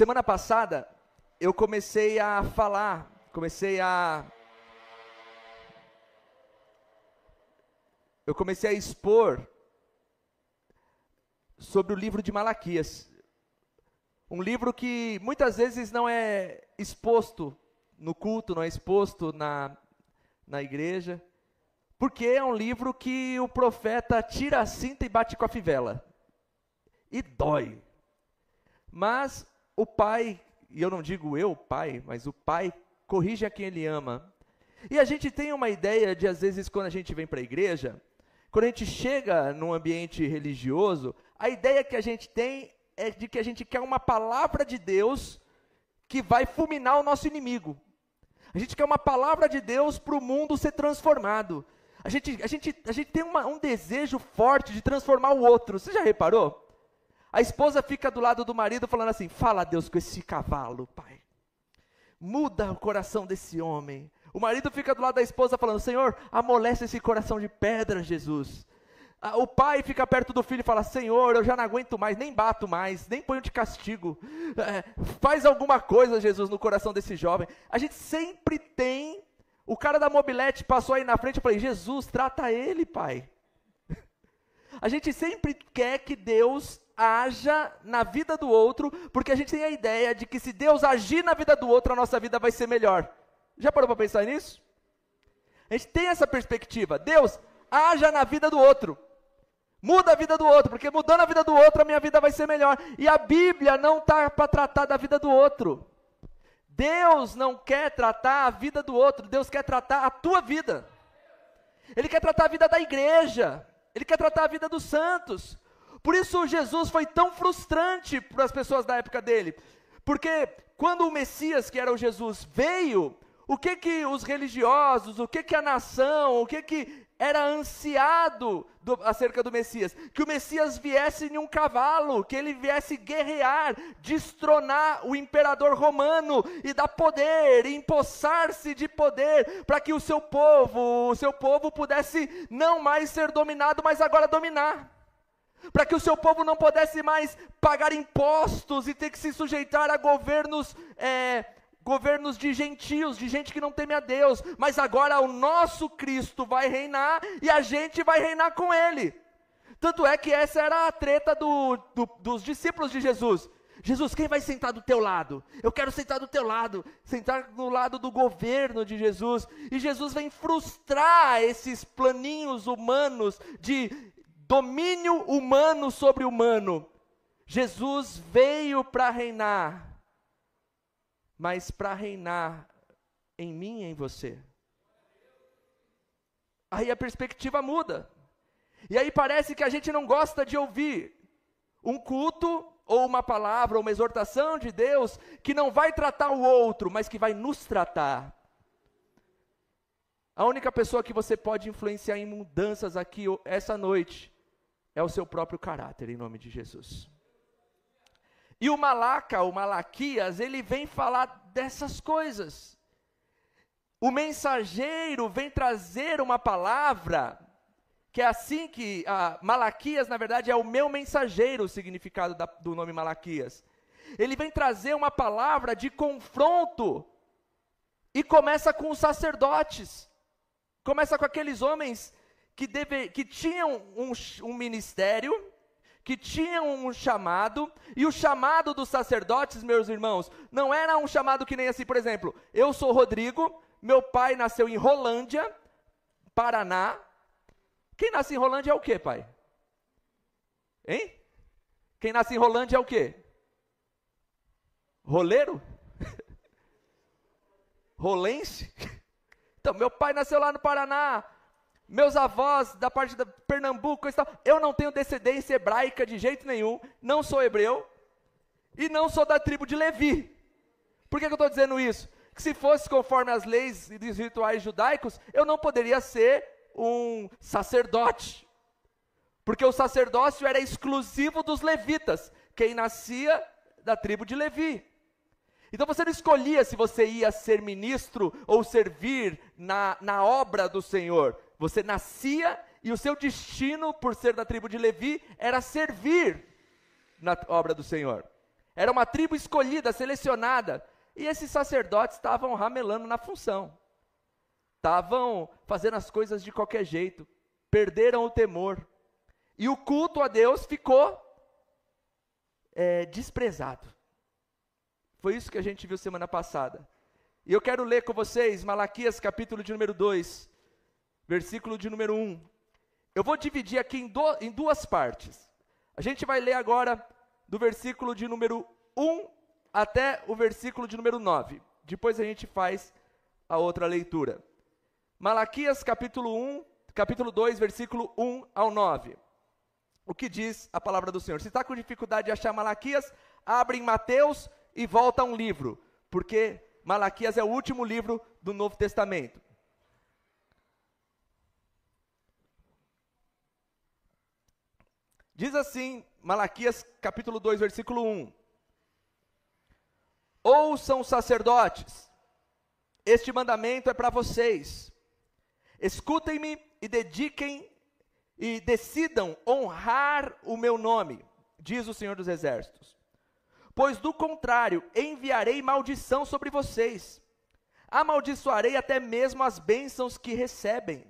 Semana passada, eu comecei a falar, eu comecei a expor sobre o livro de Malaquias. Um livro que muitas vezes não é exposto no culto, não é exposto na igreja, porque é um livro que o profeta tira a cinta e bate com a fivela. E dói. Mas o pai, e eu não digo eu, pai, mas o pai corrige a quem ele ama. E a gente tem uma ideia de, às vezes, quando a gente vem para a igreja, quando a gente chega num ambiente religioso, a ideia que a gente tem é de que a gente quer uma palavra de Deus que vai fulminar o nosso inimigo. A gente quer uma palavra de Deus para o mundo ser transformado. A gente tem um desejo forte de transformar o outro. Você já reparou? A esposa fica do lado do marido falando assim: fala a Deus com esse cavalo, pai. Muda o coração desse homem. O marido fica do lado da esposa falando: Senhor, amolece esse coração de pedra, Jesus. O pai fica perto do filho e fala: Senhor, eu já não aguento mais, nem bato mais, nem ponho de castigo. Faz alguma coisa, Jesus, no coração desse jovem. A gente sempre tem. O cara da mobilete passou aí na frente, eu falei: Jesus, trata ele, pai. A gente sempre quer que Deus haja na vida do outro, porque a gente tem a ideia de que se Deus agir na vida do outro, a nossa vida vai ser melhor. Já parou para pensar nisso? A gente tem essa perspectiva. Deus, haja na vida do outro. Muda a vida do outro, porque mudando a vida do outro, a minha vida vai ser melhor. E a Bíblia não está para tratar da vida do outro. Deus não quer tratar a vida do outro, Deus quer tratar a tua vida. Ele quer tratar a vida da igreja. Ele quer tratar a vida dos santos. Por isso Jesus foi tão frustrante para as pessoas da época dele. Porque quando o Messias, que era o Jesus, veio, o que os religiosos, o que a nação, o que era ansiado acerca do Messias? Que o Messias viesse em um cavalo, que ele viesse guerrear, destronar o imperador romano e dar poder, e empossar-se de poder, para que o seu povo pudesse não mais ser dominado, mas agora dominar. Para que o seu povo não pudesse mais pagar impostos e ter que se sujeitar a governos de gentios, de gente que não teme a Deus, mas agora o nosso Cristo vai reinar e a gente vai reinar com Ele. Tanto é que essa era a treta dos discípulos de Jesus. Jesus, quem vai sentar do teu lado? Eu quero sentar do teu lado, sentar do lado do governo de Jesus. E Jesus vem frustrar esses planinhos humanos de domínio humano sobre humano. Jesus veio para reinar, mas para reinar em mim e em você. Aí a perspectiva muda. E aí parece que a gente não gosta de ouvir um culto, ou uma palavra, ou uma exortação de Deus, que não vai tratar o outro, mas que vai nos tratar. A única pessoa que você pode influenciar em mudanças aqui, essa noite, é o seu próprio caráter, em nome de Jesus. E o Malaquias, ele vem falar dessas coisas. O mensageiro vem trazer uma palavra, que é assim que Malaquias, na verdade, é o meu mensageiro, o significado do nome Malaquias. Ele vem trazer uma palavra de confronto, e começa com os sacerdotes, começa com aqueles homens que tinham um ministério, que tinham um chamado, e o chamado dos sacerdotes, meus irmãos, não era um chamado que nem assim, por exemplo, eu sou Rodrigo, meu pai nasceu em Rolândia, Paraná. Quem nasce em Rolândia é o quê, pai? Hein? Quem nasce em Rolândia é o quê? Roleiro? Rolense? Então, meu pai nasceu lá no Paraná, meus avós da parte da Pernambuco, eu não tenho descendência hebraica de jeito nenhum, não sou hebreu, e não sou da tribo de Levi. Por que eu estou dizendo isso? Que se fosse conforme as leis e os rituais judaicos, eu não poderia ser um sacerdote, porque o sacerdócio era exclusivo dos levitas, quem nascia da tribo de Levi. Então você não escolhia se você ia ser ministro ou servir na obra do Senhor. Você nascia e o seu destino, por ser da tribo de Levi, era servir na obra do Senhor. Era uma tribo escolhida, selecionada. E esses sacerdotes estavam ramelando na função. Estavam fazendo as coisas de qualquer jeito. Perderam o temor. E o culto a Deus ficou desprezado. Foi isso que a gente viu semana passada. E eu quero ler com vocês Malaquias capítulo de número 2, versículo de número 1. Eu vou dividir aqui em duas partes. A gente vai ler agora do versículo de número 1 até o versículo de número 9. Depois a gente faz a outra leitura. Malaquias capítulo 2, versículo 1 ao 9. O que diz a palavra do Senhor? Se está com dificuldade de achar Malaquias, abre em Mateus e volta a um livro, porque Malaquias é o último livro do Novo Testamento. Diz assim, Malaquias capítulo 2, versículo 1. Ouçam, sacerdotes, este mandamento é para vocês. Escutem-me e dediquem e decidam honrar o meu nome, diz o Senhor dos Exércitos. Pois do contrário, enviarei maldição sobre vocês. Amaldiçoarei até mesmo as bênçãos que receberem.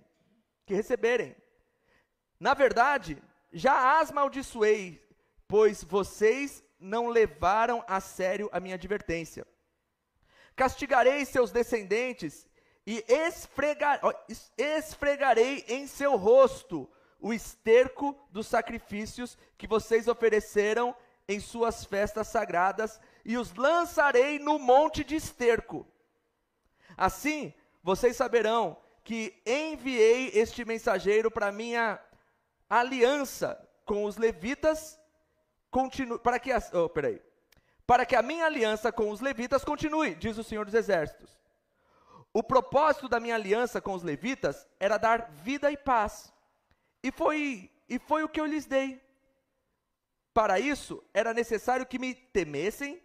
Na verdade, já as maldiçoei, pois vocês não levaram a sério a minha advertência. Castigarei seus descendentes e esfregarei em seu rosto o esterco dos sacrifícios que vocês ofereceram em suas festas sagradas, e os lançarei no monte de esterco. Assim, vocês saberão que enviei este mensageiro para minha aliança com os levitas, para que a minha aliança com os levitas continue, diz o Senhor dos Exércitos. O propósito da minha aliança com os levitas era dar vida e paz, e foi o que eu lhes dei. Para isso, era necessário que me temessem,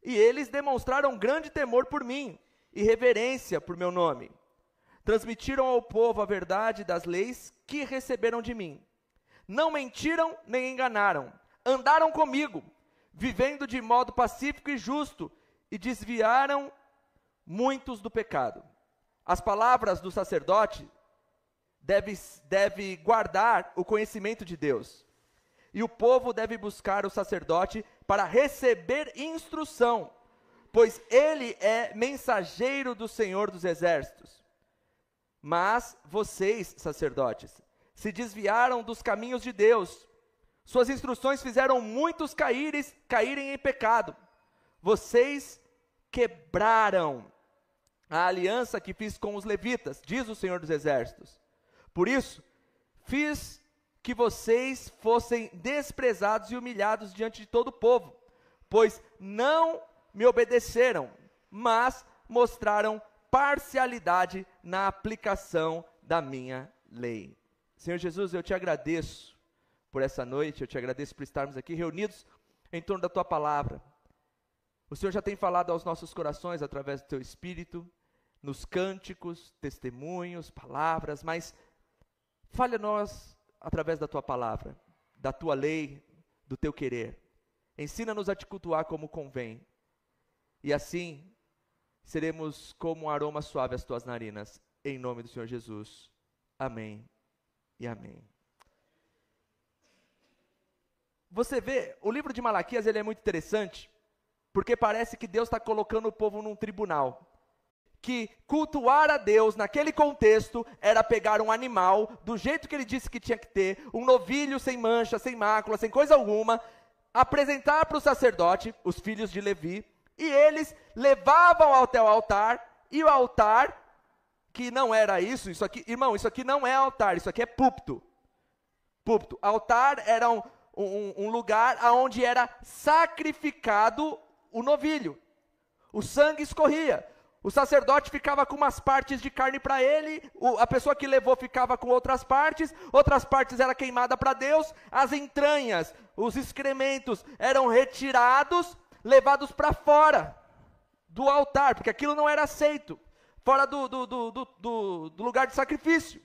e eles demonstraram grande temor por mim, e reverência por meu nome. Transmitiram ao povo a verdade das leis que receberam de mim. Não mentiram nem enganaram, andaram comigo, vivendo de modo pacífico e justo, e desviaram muitos do pecado. As palavras do sacerdote deve guardar o conhecimento de Deus. E o povo deve buscar o sacerdote para receber instrução, pois ele é mensageiro do Senhor dos Exércitos. Mas vocês, sacerdotes, se desviaram dos caminhos de Deus. Suas instruções fizeram muitos caírem em pecado. Vocês quebraram a aliança que fiz com os levitas, diz o Senhor dos Exércitos. Por isso, fiz que vocês fossem desprezados e humilhados diante de todo o povo, pois não me obedeceram, mas mostraram parcialidade na aplicação da minha lei. Senhor Jesus, eu te agradeço por essa noite, eu te agradeço por estarmos aqui reunidos em torno da tua palavra. O Senhor já tem falado aos nossos corações através do teu Espírito, nos cânticos, testemunhos, palavras, mas fale a nós através da tua palavra, da tua lei, do teu querer. Ensina-nos a te cultuar como convém, e assim seremos como um aroma suave às tuas narinas, em nome do Senhor Jesus. Amém e amém. Você vê, o livro de Malaquias ele é muito interessante, porque parece que Deus está colocando o povo num tribunal. Que cultuar a Deus naquele contexto era pegar um animal, do jeito que ele disse que tinha que ter, um novilho sem mancha, sem mácula, sem coisa alguma, apresentar para o sacerdote, os filhos de Levi, e eles levavam até o altar, e o altar, que não era isso aqui, irmão, isso aqui não é altar, isso aqui é púlpito. Púlpito. Altar era um lugar onde era sacrificado o novilho. O sangue escorria. O sacerdote ficava com umas partes de carne para ele, a pessoa que levou ficava com outras partes eram queimadas para Deus, as entranhas, os excrementos eram retirados, levados para fora do altar, porque aquilo não era aceito, fora do lugar de sacrifício.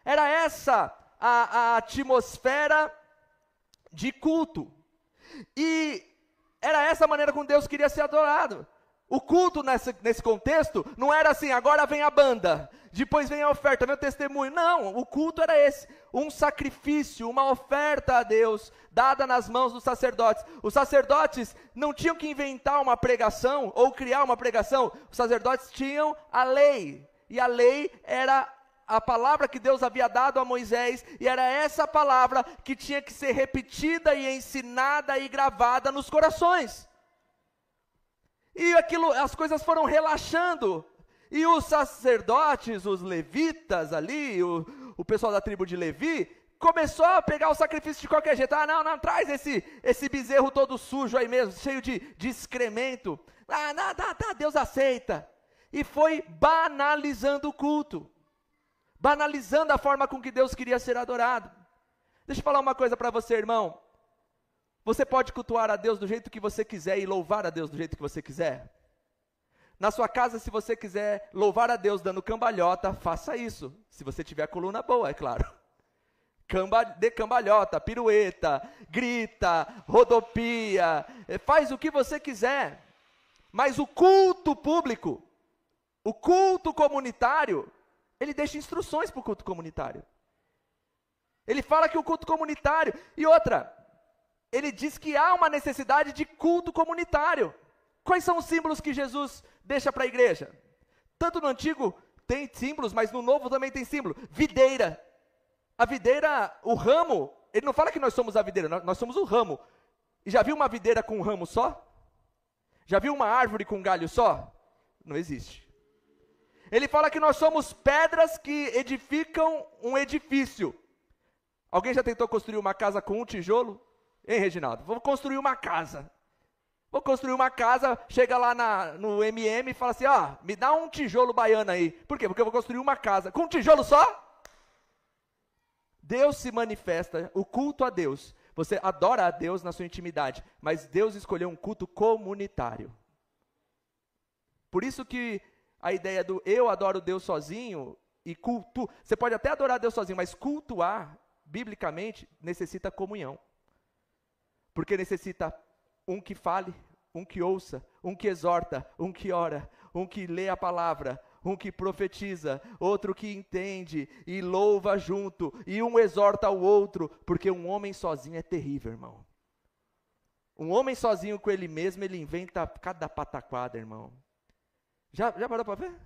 Era essa a atmosfera de culto. E Era essa a maneira como Deus queria ser adorado. O culto nesse contexto não era assim, agora vem a banda, depois vem a oferta, vem o testemunho. Não, o culto era esse, um sacrifício, uma oferta a Deus, dada nas mãos dos sacerdotes. Os sacerdotes não tinham que inventar uma pregação, ou criar uma pregação, os sacerdotes tinham a lei, e a lei era a palavra que Deus havia dado a Moisés, e era essa palavra que tinha que ser repetida e ensinada e gravada nos corações. E as coisas foram relaxando, e os sacerdotes, os levitas ali, o pessoal da tribo de Levi, começou a pegar o sacrifício de qualquer jeito. Não, traz esse bezerro todo sujo aí mesmo, cheio de excremento. Deus aceita. E foi banalizando o culto, banalizando a forma com que Deus queria ser adorado. Deixa eu falar uma coisa para você, irmão. Você pode cultuar a Deus do jeito que você quiser e louvar a Deus do jeito que você quiser. Na sua casa, se você quiser louvar a Deus dando cambalhota, faça isso. Se você tiver a coluna boa, é claro. Dê cambalhota, pirueta, grita, rodopia, faz o que você quiser. Mas o culto público, o culto comunitário, ele deixa instruções para o culto comunitário. Ele fala que o culto comunitário, e outra, ele diz que há uma necessidade de culto comunitário. Quais são os símbolos que Jesus deixa para a igreja? Tanto no Antigo tem símbolos, mas no Novo também tem símbolo. Videira. A videira, o ramo, ele não fala que nós somos a videira, nós somos o ramo. E já viu uma videira com um ramo só? Já viu uma árvore com um galho só? Não existe. Ele fala que nós somos pedras que edificam um edifício. Alguém já tentou construir uma casa com um tijolo? Hein, Reginaldo? Vou construir uma casa. Chega lá no MM e fala assim, me dá um tijolo baiano aí. Por quê? Porque eu vou construir uma casa. Com um tijolo só? Deus se manifesta, o culto a Deus. Você adora a Deus na sua intimidade, mas Deus escolheu um culto comunitário. Por isso que a ideia do eu adoro Deus sozinho e culto, você pode até adorar Deus sozinho, mas cultuar, biblicamente, necessita comunhão. Porque necessita um que fale, um que ouça, um que exorta, um que ora, um que lê a palavra, um que profetiza, outro que entende e louva junto, e um exorta o outro, porque um homem sozinho é terrível, irmão. Um homem sozinho com ele mesmo, ele inventa cada pataquada, irmão. Já parou para ver?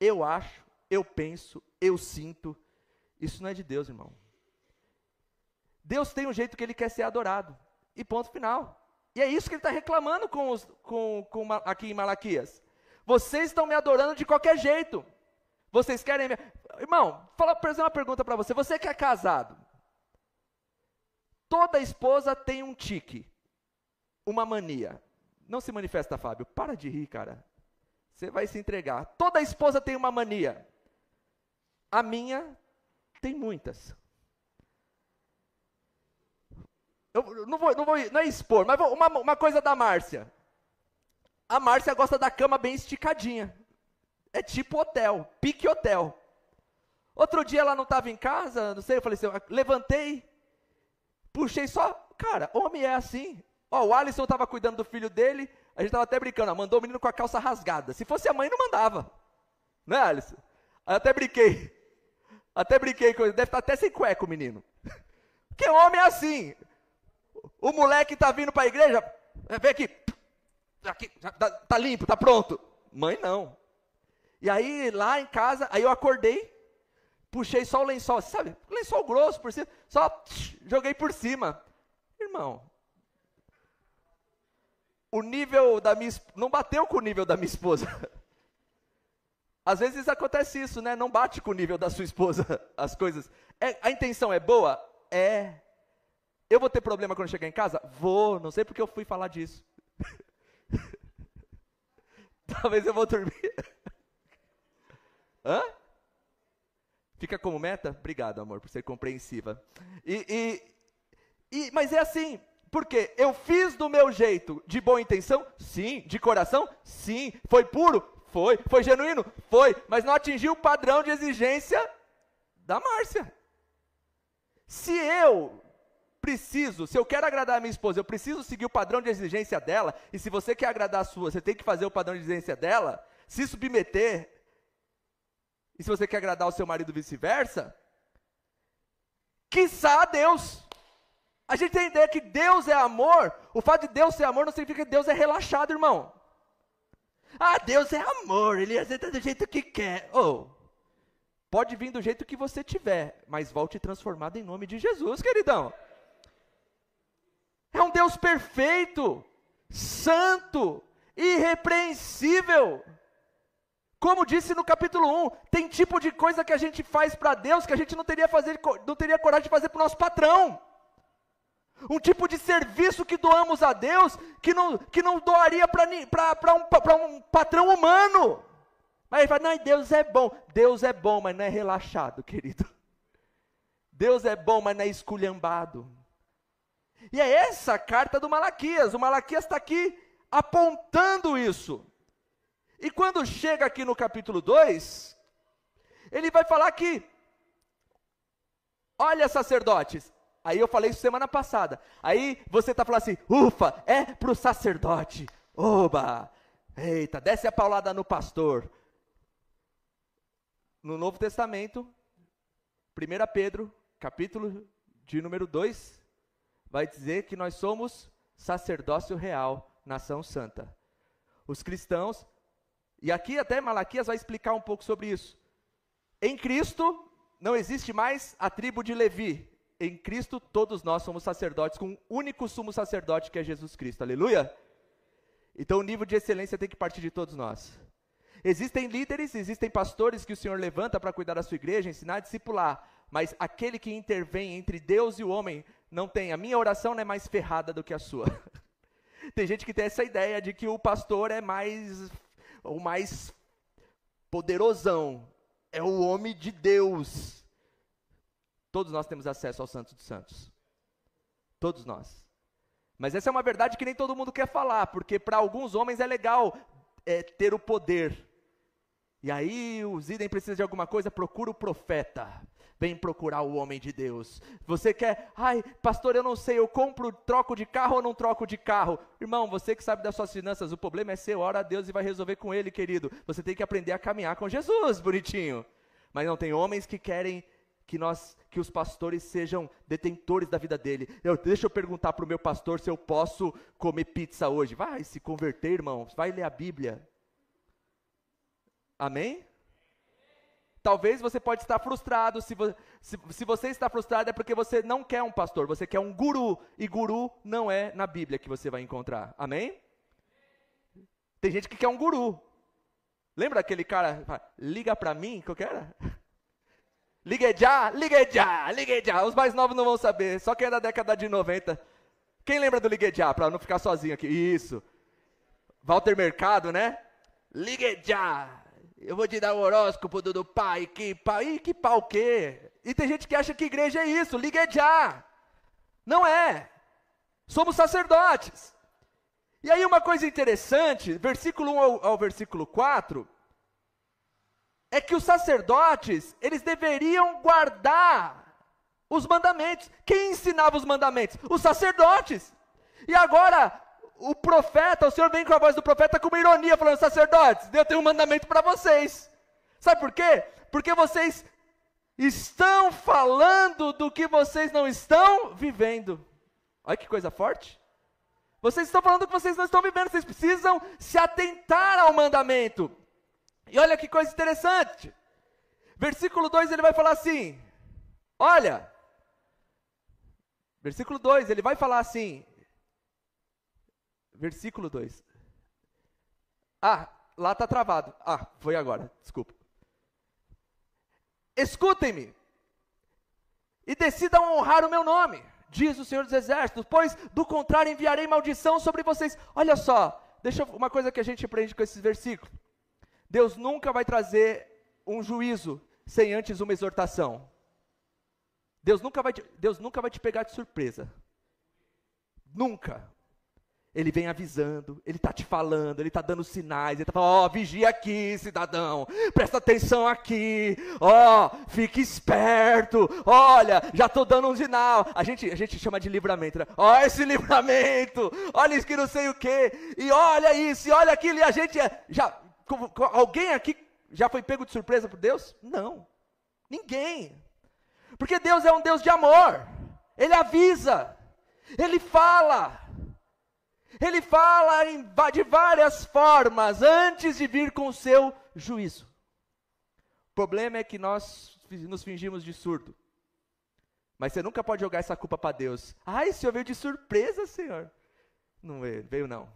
Eu acho, eu penso, eu sinto, isso não é de Deus, irmão. Deus tem um jeito que ele quer ser adorado, e ponto final. E é isso que ele está reclamando aqui em Malaquias. Vocês estão me adorando de qualquer jeito. Vocês querem... Irmão, fazer uma pergunta para você. Você que é casado. Toda esposa tem um tique. Uma mania. Não se manifesta, Fábio. Para de rir, cara. Você vai se entregar. Toda esposa tem uma mania. A minha tem muitas. Eu não é expor, mas uma coisa da Márcia. A Márcia gosta da cama bem esticadinha. É tipo hotel, pique hotel. Outro dia ela não estava em casa, não sei, eu falei assim, eu levantei, puxei só, cara, homem é assim. O Alisson estava cuidando do filho dele, a gente estava até brincando, mandou o menino com a calça rasgada. Se fosse a mãe, não mandava. Né, Alisson? Aí eu até brinquei com ele, deve estar até sem cueca o menino. Porque homem é assim. O moleque está vindo para a igreja, vem aqui, tá limpo, tá pronto. Mãe não. E aí lá em casa, aí eu acordei, puxei só o lençol, sabe? Lençol grosso por cima, só joguei por cima. Irmão, o nível da minha não bateu com o nível da minha esposa. Às vezes acontece isso, né? Não bate com o nível da sua esposa as coisas. A intenção é boa? É. Eu vou ter problema quando chegar em casa? Vou, não sei porque eu fui falar disso. Talvez eu vou dormir. Hã? Fica como meta? Obrigado, amor, por ser compreensiva. Mas é assim, porque eu fiz do meu jeito, de boa intenção? Sim. De coração? Sim. Foi puro? Foi. Foi genuíno? Foi. Mas não atingiu o padrão de exigência da Márcia. Se eu se eu quero agradar a minha esposa, eu preciso seguir o padrão de exigência dela, e se você quer agradar a sua, você tem que fazer o padrão de exigência dela, se submeter, e se você quer agradar o seu marido vice-versa, quiçá a Deus. A gente tem a ideia que Deus é amor, o fato de Deus ser amor não significa que Deus é relaxado, irmão. Ah, Deus é amor, Ele aceita do jeito que quer. Pode vir do jeito que você tiver, mas volte transformado em nome de Jesus, queridão. É um Deus perfeito, santo, irrepreensível. Como disse no capítulo 1, tem tipo de coisa que a gente faz para Deus que a gente não teria coragem de fazer para o nosso patrão. Um tipo de serviço que doamos a Deus que não doaria para um patrão humano. Mas ele fala, não, Deus é bom. Deus é bom, mas não é relaxado, querido. Deus é bom, mas não é esculhambado. E é essa a carta do Malaquias. O Malaquias está aqui apontando isso. E quando chega aqui no capítulo 2, ele vai falar que, olha, sacerdotes. Aí eu falei isso semana passada. Aí você está falando assim, ufa, é para o sacerdote. Oba, eita, desce a paulada no pastor. No Novo Testamento, 1 Pedro, capítulo de número 2, vai dizer que nós somos sacerdócio real, nação santa. Os cristãos, e aqui até Malaquias vai explicar um pouco sobre isso. Em Cristo não existe mais a tribo de Levi. Em Cristo todos nós somos sacerdotes com um único sumo sacerdote que é Jesus Cristo. Aleluia? Então o nível de excelência tem que partir de todos nós. Existem líderes, existem pastores que o Senhor levanta para cuidar da sua igreja, ensinar, discipular. Mas aquele que intervém entre Deus e o homem não tem. A minha oração não é mais ferrada do que a sua. Tem gente que tem essa ideia de que o pastor é o mais poderosão. É o homem de Deus. Todos nós temos acesso ao Santo dos Santos. Todos nós. Mas essa é uma verdade que nem todo mundo quer falar, porque para alguns homens é legal ter o poder. E aí os idem precisam de alguma coisa, procura o profeta. Vem procurar o homem de Deus. Você quer, pastor, eu não sei, eu troco de carro ou não troco de carro? Irmão, você que sabe das suas finanças, o problema é seu, ora a Deus e vai resolver com ele, querido. Você tem que aprender a caminhar com Jesus, bonitinho. Mas não, tem homens que querem que os pastores sejam detentores da vida dele. Deixa eu perguntar para o meu pastor se eu posso comer pizza hoje. Vai se converter, irmão, vai ler a Bíblia. Amém? Talvez você pode estar frustrado, se você está frustrado é porque você não quer um pastor, você quer um guru, e guru não é na Bíblia que você vai encontrar, amém? Tem gente que quer um guru, lembra aquele cara, liga pra mim, qual que era? Ligue já, os mais novos não vão saber, só quem é da década de 90, quem lembra do Ligue já, pra não ficar sozinho aqui, isso, Walter Mercado, né? Ligue já! Eu vou te dar o horóscopo do pai, que pau o quê? E tem gente que acha que igreja é isso, ligue já. Não é. Somos sacerdotes. E aí uma coisa interessante, versículo 1 ao versículo 4, é que os sacerdotes, eles deveriam guardar os mandamentos. Quem ensinava os mandamentos? Os sacerdotes. E agora o profeta, o Senhor vem com a voz do profeta com uma ironia, falando, sacerdotes, eu tenho um mandamento para vocês. Sabe por quê? Porque vocês estão falando do que vocês não estão vivendo. Olha que coisa forte. Vocês estão falando do que vocês não estão vivendo, vocês precisam se atentar ao mandamento. E olha que coisa interessante. Versículo 2, ele vai falar assim, olha, versículo 2, ele vai falar assim, versículo 2. Lá está travado. Foi agora, desculpa. Escutem-me e decidam honrar o meu nome, diz o Senhor dos Exércitos, pois do contrário enviarei maldição sobre vocês. Olha só, uma coisa que a gente aprende com esses versículos. Deus nunca vai trazer um juízo sem antes uma exortação. Deus nunca vai te pegar de surpresa. Nunca. Ele vem avisando, ele está te falando, ele está dando sinais, ele está falando, vigia aqui, cidadão, presta atenção aqui, fique esperto, olha, já estou dando um sinal. A gente chama de livramento, né? Esse livramento, olha isso que não sei o quê, e olha isso, e olha aquilo, e a gente alguém aqui já foi pego de surpresa por Deus? Não, ninguém, porque Deus é um Deus de amor, Ele avisa, Ele fala de várias formas antes de vir com o seu juízo. O problema é que nós nos fingimos de surdo. Mas você nunca pode jogar essa culpa para Deus. O Senhor veio de surpresa, Senhor. Não veio não.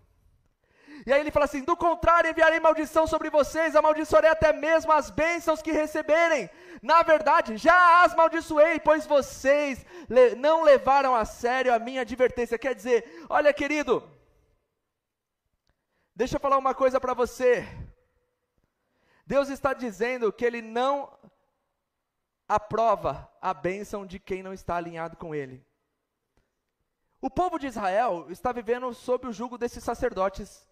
E aí ele fala assim, do contrário, enviarei maldição sobre vocês, amaldiçoarei até mesmo as bênçãos que receberem. Na verdade, já as maldiçoei, pois vocês não levaram a sério a minha advertência. Quer dizer, olha querido, deixa eu falar uma coisa para você. Deus está dizendo que Ele não aprova a bênção de quem não está alinhado com Ele. O povo de Israel está vivendo sob o jugo desses sacerdotes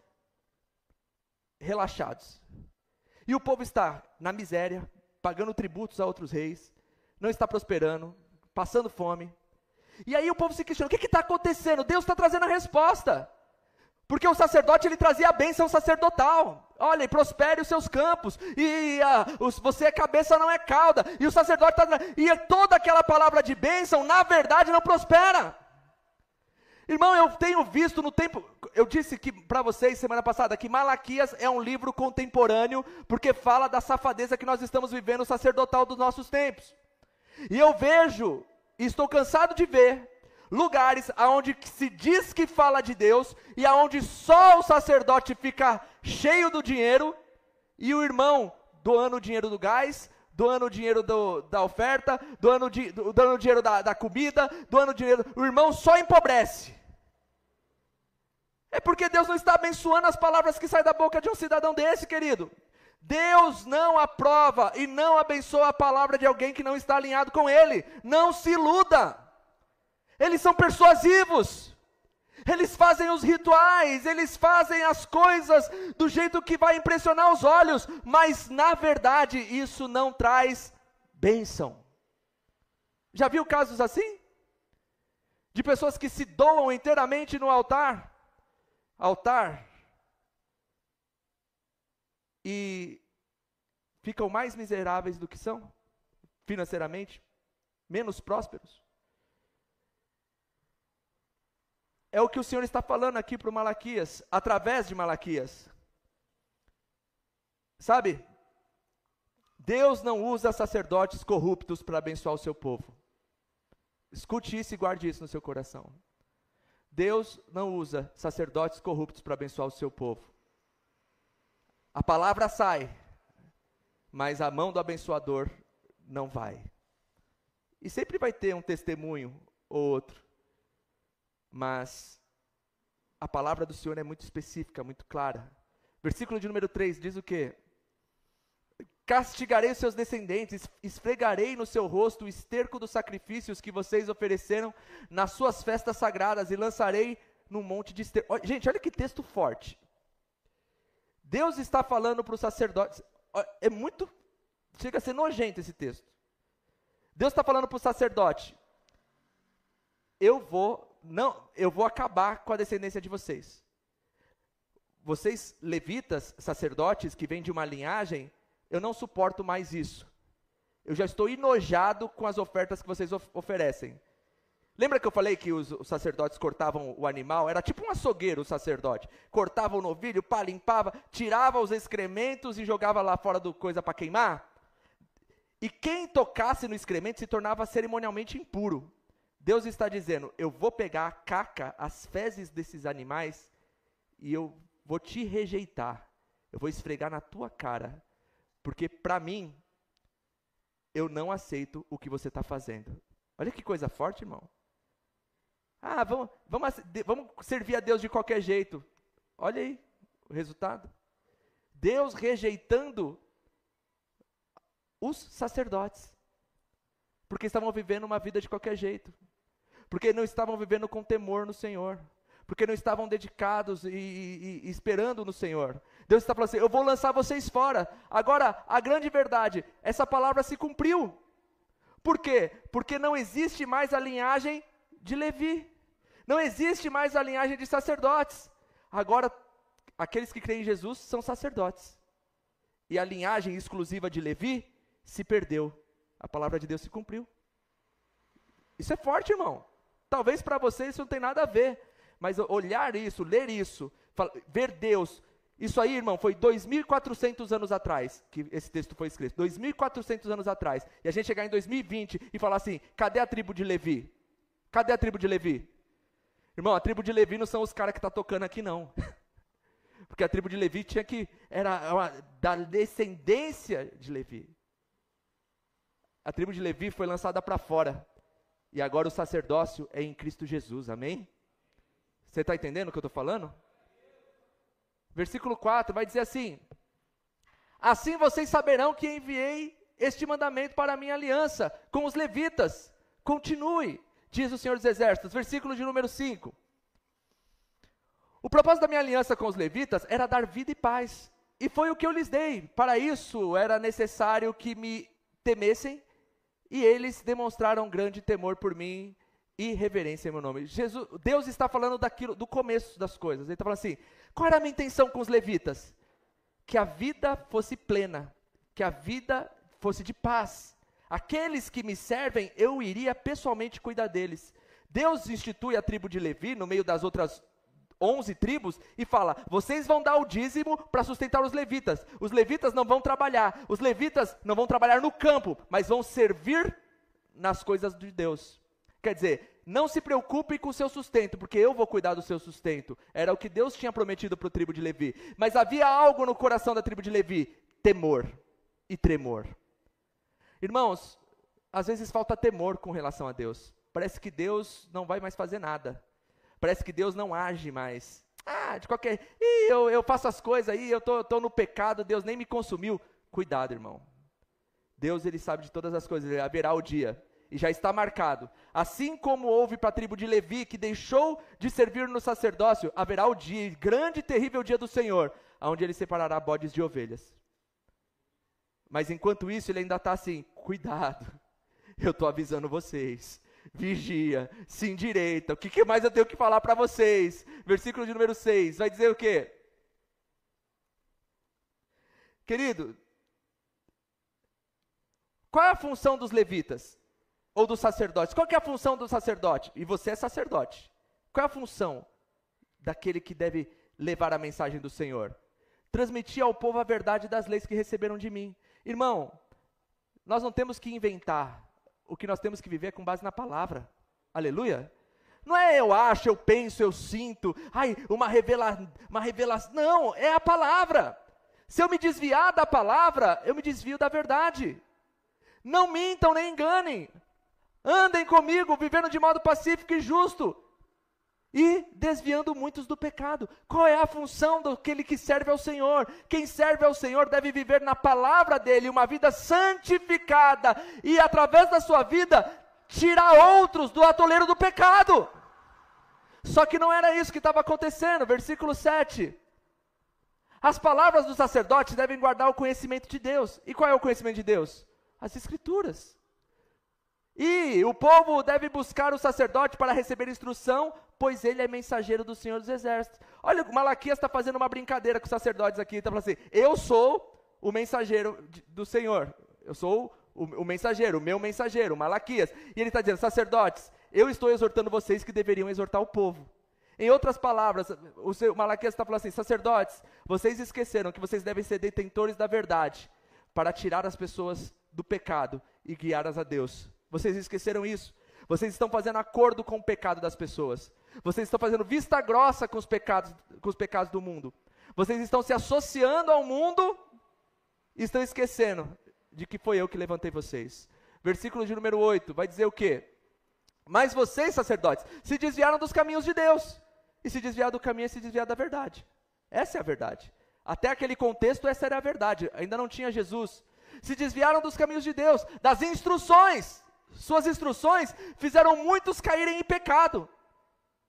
relaxados. E o povo está na miséria, pagando tributos a outros reis, não está prosperando, passando fome. E aí o povo se questiona, o que está acontecendo? Deus está trazendo a resposta. Porque o sacerdote, ele trazia a bênção sacerdotal. Olha, e prospere os seus campos. E você é cabeça, não é cauda. E o sacerdote e toda aquela palavra de bênção, na verdade, não prospera. Irmão, eu tenho visto no tempo, eu disse que para vocês semana passada, que Malaquias é um livro contemporâneo, porque fala da safadeza que nós estamos vivendo sacerdotal dos nossos tempos. E eu vejo, e estou cansado de ver, lugares onde se diz que fala de Deus, e aonde só o sacerdote fica cheio do dinheiro, e o irmão doando o dinheiro do gás, doando o dinheiro da oferta, doando o dinheiro da comida, doando o dinheiro, o irmão só empobrece. É porque Deus não está abençoando as palavras que saem da boca de um cidadão desse, querido. Deus não aprova e não abençoa a palavra de alguém que não está alinhado com Ele. Não se iluda. Eles são persuasivos, eles fazem os rituais, eles fazem as coisas do jeito que vai impressionar os olhos, mas na verdade isso não traz bênção. Já viu casos assim? De pessoas que se doam inteiramente no altar, e ficam mais miseráveis do que são, financeiramente, menos prósperos. É o que o Senhor está falando aqui para o Malaquias, através de Malaquias. Sabe, Deus não usa sacerdotes corruptos para abençoar o seu povo. Escute isso e guarde isso no seu coração. Deus não usa sacerdotes corruptos para abençoar o seu povo. A palavra sai, mas a mão do abençoador não vai. E sempre vai ter um testemunho ou outro. Mas a palavra do Senhor é muito específica, muito clara. Versículo de número 3 diz o quê? Castigarei os seus descendentes, esfregarei no seu rosto o esterco dos sacrifícios que vocês ofereceram nas suas festas sagradas e lançarei num monte de esterco. Gente, olha que texto forte. Deus está falando para os sacerdotes, chega a ser nojento esse texto. Deus está falando para o sacerdote, eu vou acabar com a descendência de vocês. Vocês, levitas, sacerdotes, que vêm de uma linhagem, eu não suporto mais isso. Eu já estou enojado com as ofertas que vocês oferecem. Lembra que eu falei que os sacerdotes cortavam o animal? Era tipo um açougueiro o sacerdote. Cortava o novilho, limpava, tirava os excrementos e jogava lá fora do coisa para queimar. E quem tocasse no excremento se tornava cerimonialmente impuro. Deus está dizendo, eu vou pegar a caca, as fezes desses animais, e eu vou te rejeitar. Eu vou esfregar na tua cara. Porque para mim, eu não aceito o que você está fazendo. Olha que coisa forte, irmão. Vamos servir a Deus de qualquer jeito. Olha aí o resultado. Deus rejeitando os sacerdotes. Porque estavam vivendo uma vida de qualquer jeito. Porque não estavam vivendo com temor no Senhor. porque não estavam dedicados e esperando no Senhor. Deus está falando assim, eu vou lançar vocês fora. Agora, a grande verdade, essa palavra se cumpriu. Por quê? Porque não existe mais a linhagem de Levi. Não existe mais a linhagem de sacerdotes. Agora, aqueles que creem em Jesus são sacerdotes. E a linhagem exclusiva de Levi se perdeu. A palavra de Deus se cumpriu. Isso é forte, irmão. Talvez para você isso não tem nada a ver. Mas olhar isso, ler isso, ver Deus. Isso aí, irmão, foi 2.400 anos atrás que esse texto foi escrito. 2.400 anos atrás. E a gente chegar em 2020 e falar assim, cadê a tribo de Levi? Cadê a tribo de Levi? Irmão, a tribo de Levi não são os caras que estão tocando aqui, não. Porque a tribo de Levi era da descendência de Levi. A tribo de Levi foi lançada para fora. E agora o sacerdócio é em Cristo Jesus, amém? Você está entendendo o que eu estou falando? Versículo 4 vai dizer assim, assim vocês saberão que enviei este mandamento para a minha aliança com os levitas. Continue, diz o Senhor dos Exércitos. Versículo de número 5. O propósito da minha aliança com os levitas era dar vida e paz. E foi o que eu lhes dei. Para isso era necessário que me temessem. E eles demonstraram grande temor por mim e reverência em meu nome. Deus está falando do começo das coisas. Ele está falando assim, qual era a minha intenção com os levitas? Que a vida fosse plena, que a vida fosse de paz. Aqueles que me servem, eu iria pessoalmente cuidar deles. Deus institui a tribo de Levi no meio das outras 11 tribos e fala, vocês vão dar o dízimo para sustentar os levitas. Os levitas não vão trabalhar, os levitas não vão trabalhar no campo, mas vão servir nas coisas de Deus. Quer dizer, não se preocupe com o seu sustento, porque eu vou cuidar do seu sustento. Era o que Deus tinha prometido para a tribo de Levi. Mas havia algo no coração da tribo de Levi, temor e tremor. Irmãos, às vezes falta temor com relação a Deus. Parece que Deus não vai mais fazer nada. Parece que Deus não age mais. De qualquer... eu faço as coisas aí, eu estou no pecado, Deus nem me consumiu. Cuidado, irmão. Deus, Ele sabe de todas as coisas, haverá o dia. E já está marcado. Assim como houve para a tribo de Levi, que deixou de servir no sacerdócio, haverá o dia, grande e terrível dia do Senhor, onde Ele separará bodes de ovelhas. Mas enquanto isso, Ele ainda está assim, cuidado, eu estou avisando vocês. Vigia, se endireita. O que mais eu tenho que falar para vocês? Versículo de número 6, vai dizer o quê? Querido, qual é a função dos levitas? Ou dos sacerdotes? Qual que é a função do sacerdote? E você é sacerdote. Qual é a função daquele que deve levar a mensagem do Senhor? Transmitir ao povo a verdade das leis que receberam de mim. Irmão, nós não temos que inventar. O que nós temos que viver é com base na palavra. Aleluia. Não é eu acho, eu penso, eu sinto. Uma revelação. Não, é a palavra. Se eu me desviar da palavra, eu me desvio da verdade. Não mintam nem enganem. Andem comigo, vivendo de modo pacífico e justo. E desviando muitos do pecado. Qual é a função daquele que serve ao Senhor? Quem serve ao Senhor deve viver na palavra dEle, uma vida santificada. E através da sua vida, tirar outros do atoleiro do pecado. Só que não era isso que estava acontecendo. Versículo 7. As palavras dos sacerdotes devem guardar o conhecimento de Deus. E qual é o conhecimento de Deus? As Escrituras. E o povo deve buscar o sacerdote para receber instrução, pois ele é mensageiro do Senhor dos Exércitos. Olha, o Malaquias está fazendo uma brincadeira com os sacerdotes aqui, está falando assim, eu sou o mensageiro do Senhor, eu sou o mensageiro, o meu mensageiro, o Malaquias. E ele está dizendo, sacerdotes, eu estou exortando vocês que deveriam exortar o povo. Em outras palavras, o Malaquias está falando assim, sacerdotes, vocês esqueceram que vocês devem ser detentores da verdade, para tirar as pessoas do pecado e guiá-las a Deus. Vocês esqueceram isso? Vocês estão fazendo acordo com o pecado das pessoas. Vocês estão fazendo vista grossa com os pecados do mundo. Vocês estão se associando ao mundo e estão esquecendo de que foi eu que levantei vocês. Versículo de número 8, vai dizer o quê? Mas vocês, sacerdotes, se desviaram dos caminhos de Deus. E se desviar do caminho é se desviar da verdade. Essa é a verdade. Até aquele contexto, essa era a verdade. Ainda não tinha Jesus. Se desviaram dos caminhos de Deus, das instruções. Suas instruções fizeram muitos caírem em pecado.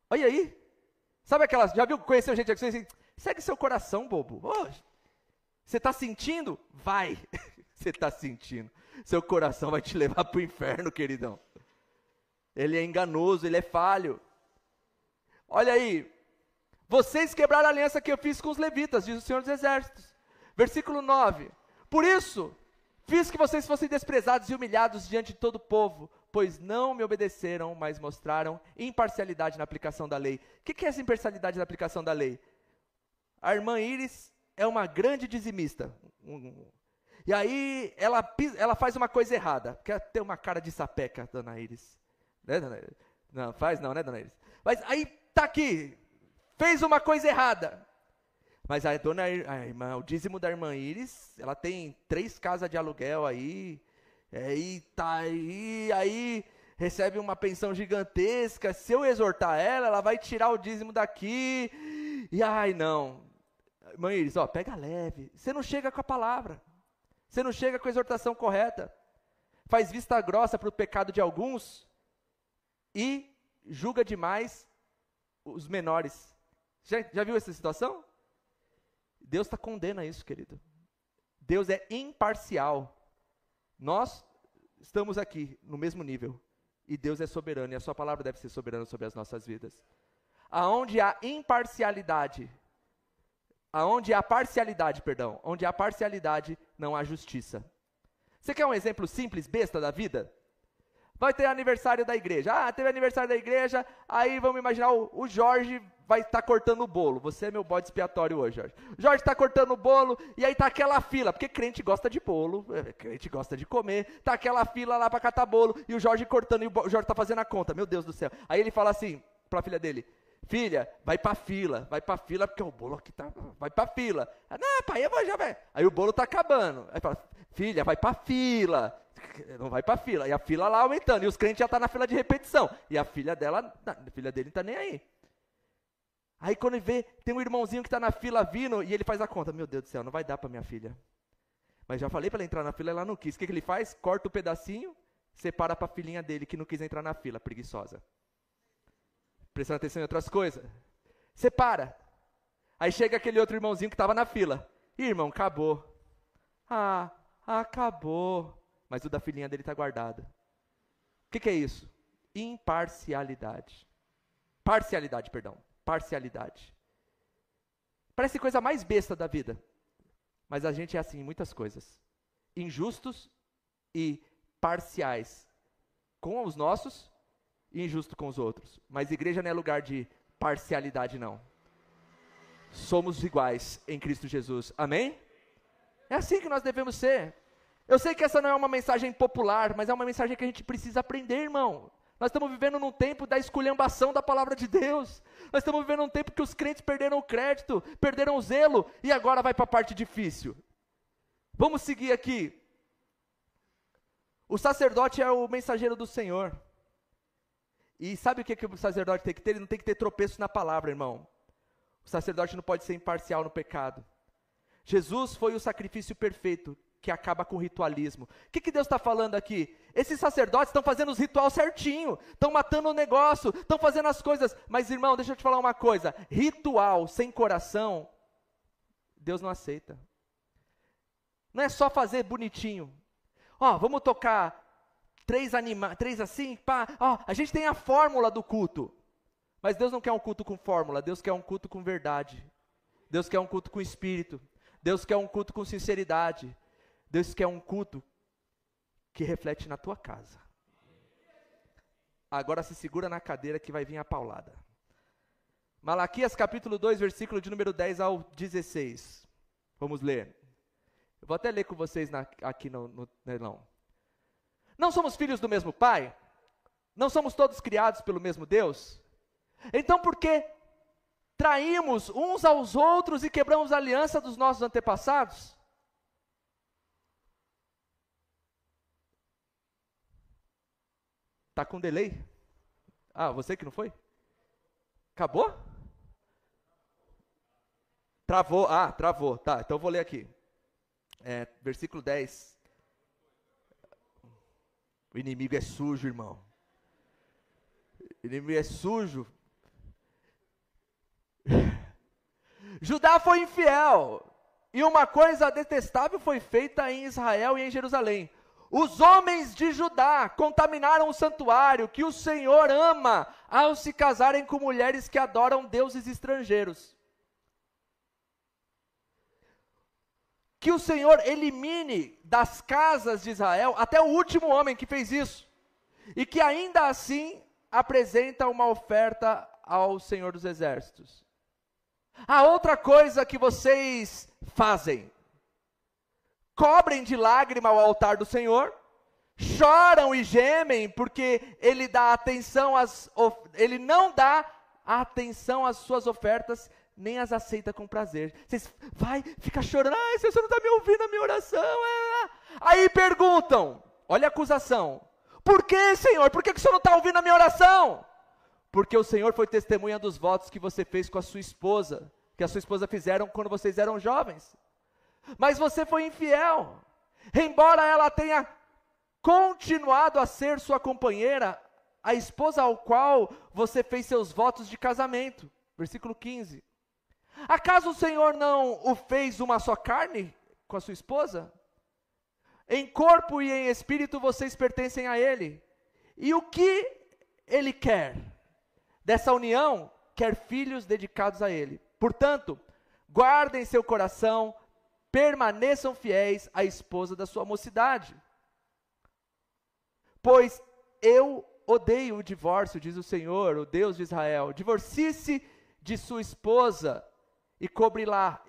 Olha aí. Sabe aquelas, já viu, conheceu gente assim, segue seu coração, bobo. Oh, você está sentindo? Vai. Você está sentindo. Seu coração vai te levar para o inferno, queridão. Ele é enganoso, ele é falho. Olha aí. Vocês quebraram a aliança que eu fiz com os levitas, diz o Senhor dos Exércitos. Versículo 9. Por isso, fiz que vocês fossem desprezados e humilhados diante de todo o povo, pois não me obedeceram, mas mostraram imparcialidade na aplicação da lei. O que é essa imparcialidade na aplicação da lei? A irmã Iris é uma grande dizimista. E aí, ela faz uma coisa errada. Porque ela tem uma cara de sapeca, dona Iris. Né, dona Iris? Não, faz não, né, dona Iris? Mas aí, tá aqui. Fez uma coisa errada. Mas a irmã, o dízimo da irmã Iris, ela tem 3 casas de aluguel aí. Aí recebe uma pensão gigantesca. Se eu exortar ela, ela vai tirar o dízimo daqui. E não. Irmã Iris, pega leve. Você não chega com a palavra. Você não chega com a exortação correta. Faz vista grossa para o pecado de alguns e julga demais os menores. Já viu essa situação? Deus condena isso, querido. Deus é imparcial. Nós estamos aqui no mesmo nível. E Deus é soberano. E a sua palavra deve ser soberana sobre as nossas vidas. Onde há parcialidade, não há justiça. Você quer um exemplo simples, besta da vida? Vai ter aniversário da igreja. Teve aniversário da igreja, aí vamos imaginar o Jorge vai estar cortando o bolo. Você é meu bode expiatório hoje, Jorge. Jorge está cortando o bolo, e aí está aquela fila, porque crente gosta de bolo, crente gosta de comer, está aquela fila lá para catar bolo, e o Jorge cortando, e o Jorge está fazendo a conta, meu Deus do céu. Aí ele fala assim para a filha dele, filha, vai para fila, porque o bolo aqui tá, vai para fila. Não, pai, eu vou já, vai. Aí o bolo está acabando. Aí fala, filha, vai para fila. Não vai para fila. E a fila lá aumentando, e os crentes já estão na fila de repetição. E a filha dele não está nem aí. Aí quando ele vê, tem um irmãozinho que está na fila vindo, e ele faz a conta, meu Deus do céu, não vai dar para minha filha. Mas já falei para ela entrar na fila, ela não quis. O que ele faz? Corta o pedacinho, separa para a filhinha dele que não quis entrar na fila, preguiçosa. Prestando atenção em outras coisas. Separa. Aí chega aquele outro irmãozinho que estava na fila. Ih, irmão, acabou. Acabou. Mas o da filhinha dele está guardado. O que é isso? Imparcialidade. Parcialidade. Parece coisa mais besta da vida. Mas a gente é assim em muitas coisas. Injustos e parciais com os nossos e injusto com os outros. Mas igreja não é lugar de parcialidade, não. Somos iguais em Cristo Jesus. Amém? É assim que nós devemos ser. Eu sei que essa não é uma mensagem popular, mas é uma mensagem que a gente precisa aprender, irmão. Nós estamos vivendo num tempo da esculhambação da palavra de Deus. Nós estamos vivendo num tempo que os crentes perderam o crédito, perderam o zelo, e agora vai para a parte difícil. Vamos seguir aqui. O sacerdote é o mensageiro do Senhor. E sabe o que o sacerdote tem que ter? Ele não tem que ter tropeço na palavra, irmão. O sacerdote não pode ser imparcial no pecado. Jesus foi o sacrifício perfeito, que acaba com o ritualismo. O que Deus está falando aqui? Esses sacerdotes estão fazendo os rituais certinho, estão matando o negócio, estão fazendo as coisas, mas irmão, deixa eu te falar uma coisa, ritual sem coração, Deus não aceita. Não é só fazer bonitinho. Vamos tocar 3 assim, pá. A gente tem a fórmula do culto, mas Deus não quer um culto com fórmula, Deus quer um culto com verdade, Deus quer um culto com espírito, Deus quer um culto com sinceridade, Deus quer um culto que reflete na tua casa. Agora se segura na cadeira que vai vir a paulada. Malaquias capítulo 2, versículo de número 10 ao 16. Vamos ler. Eu vou até ler com vocês aqui no telão. Não somos filhos do mesmo Pai? Não somos todos criados pelo mesmo Deus? Então por que traímos uns aos outros e quebramos a aliança dos nossos antepassados? Está com delay? Você que não foi? Acabou? Travou, travou. Tá, então eu vou ler aqui. Versículo 10. O inimigo é sujo, irmão. O inimigo é sujo. Judá foi infiel, e uma coisa detestável foi feita em Israel e em Jerusalém. Os homens de Judá contaminaram o santuário que o Senhor ama ao se casarem com mulheres que adoram deuses estrangeiros. Que o Senhor elimine das casas de Israel até o último homem que fez isso, e que ainda assim apresenta uma oferta ao Senhor dos Exércitos. A outra coisa que vocês fazem: cobrem de lágrima o altar do Senhor, choram e gemem, porque Ele Ele não dá atenção às suas ofertas, nem as aceita com prazer. Vocês fica chorando, ai, Senhor, você não está me ouvindo a minha oração. Aí perguntam, olha a acusação: por que, Senhor? Por que o Senhor não está ouvindo a minha oração? Porque o Senhor foi testemunha dos votos que você fez com a sua esposa, que a sua esposa fizeram quando vocês eram jovens. Mas você foi infiel, embora ela tenha continuado a ser sua companheira, a esposa ao qual você fez seus votos de casamento. Versículo 15. Acaso o Senhor não o fez uma só carne com a sua esposa? Em corpo e em espírito vocês pertencem a Ele. E o que Ele quer? Dessa união, quer filhos dedicados a Ele. Portanto, guardem seu coração, permaneçam fiéis à esposa da sua mocidade. Pois eu odeio o divórcio, diz o Senhor, o Deus de Israel. Divorcie-se de sua esposa e cobri-la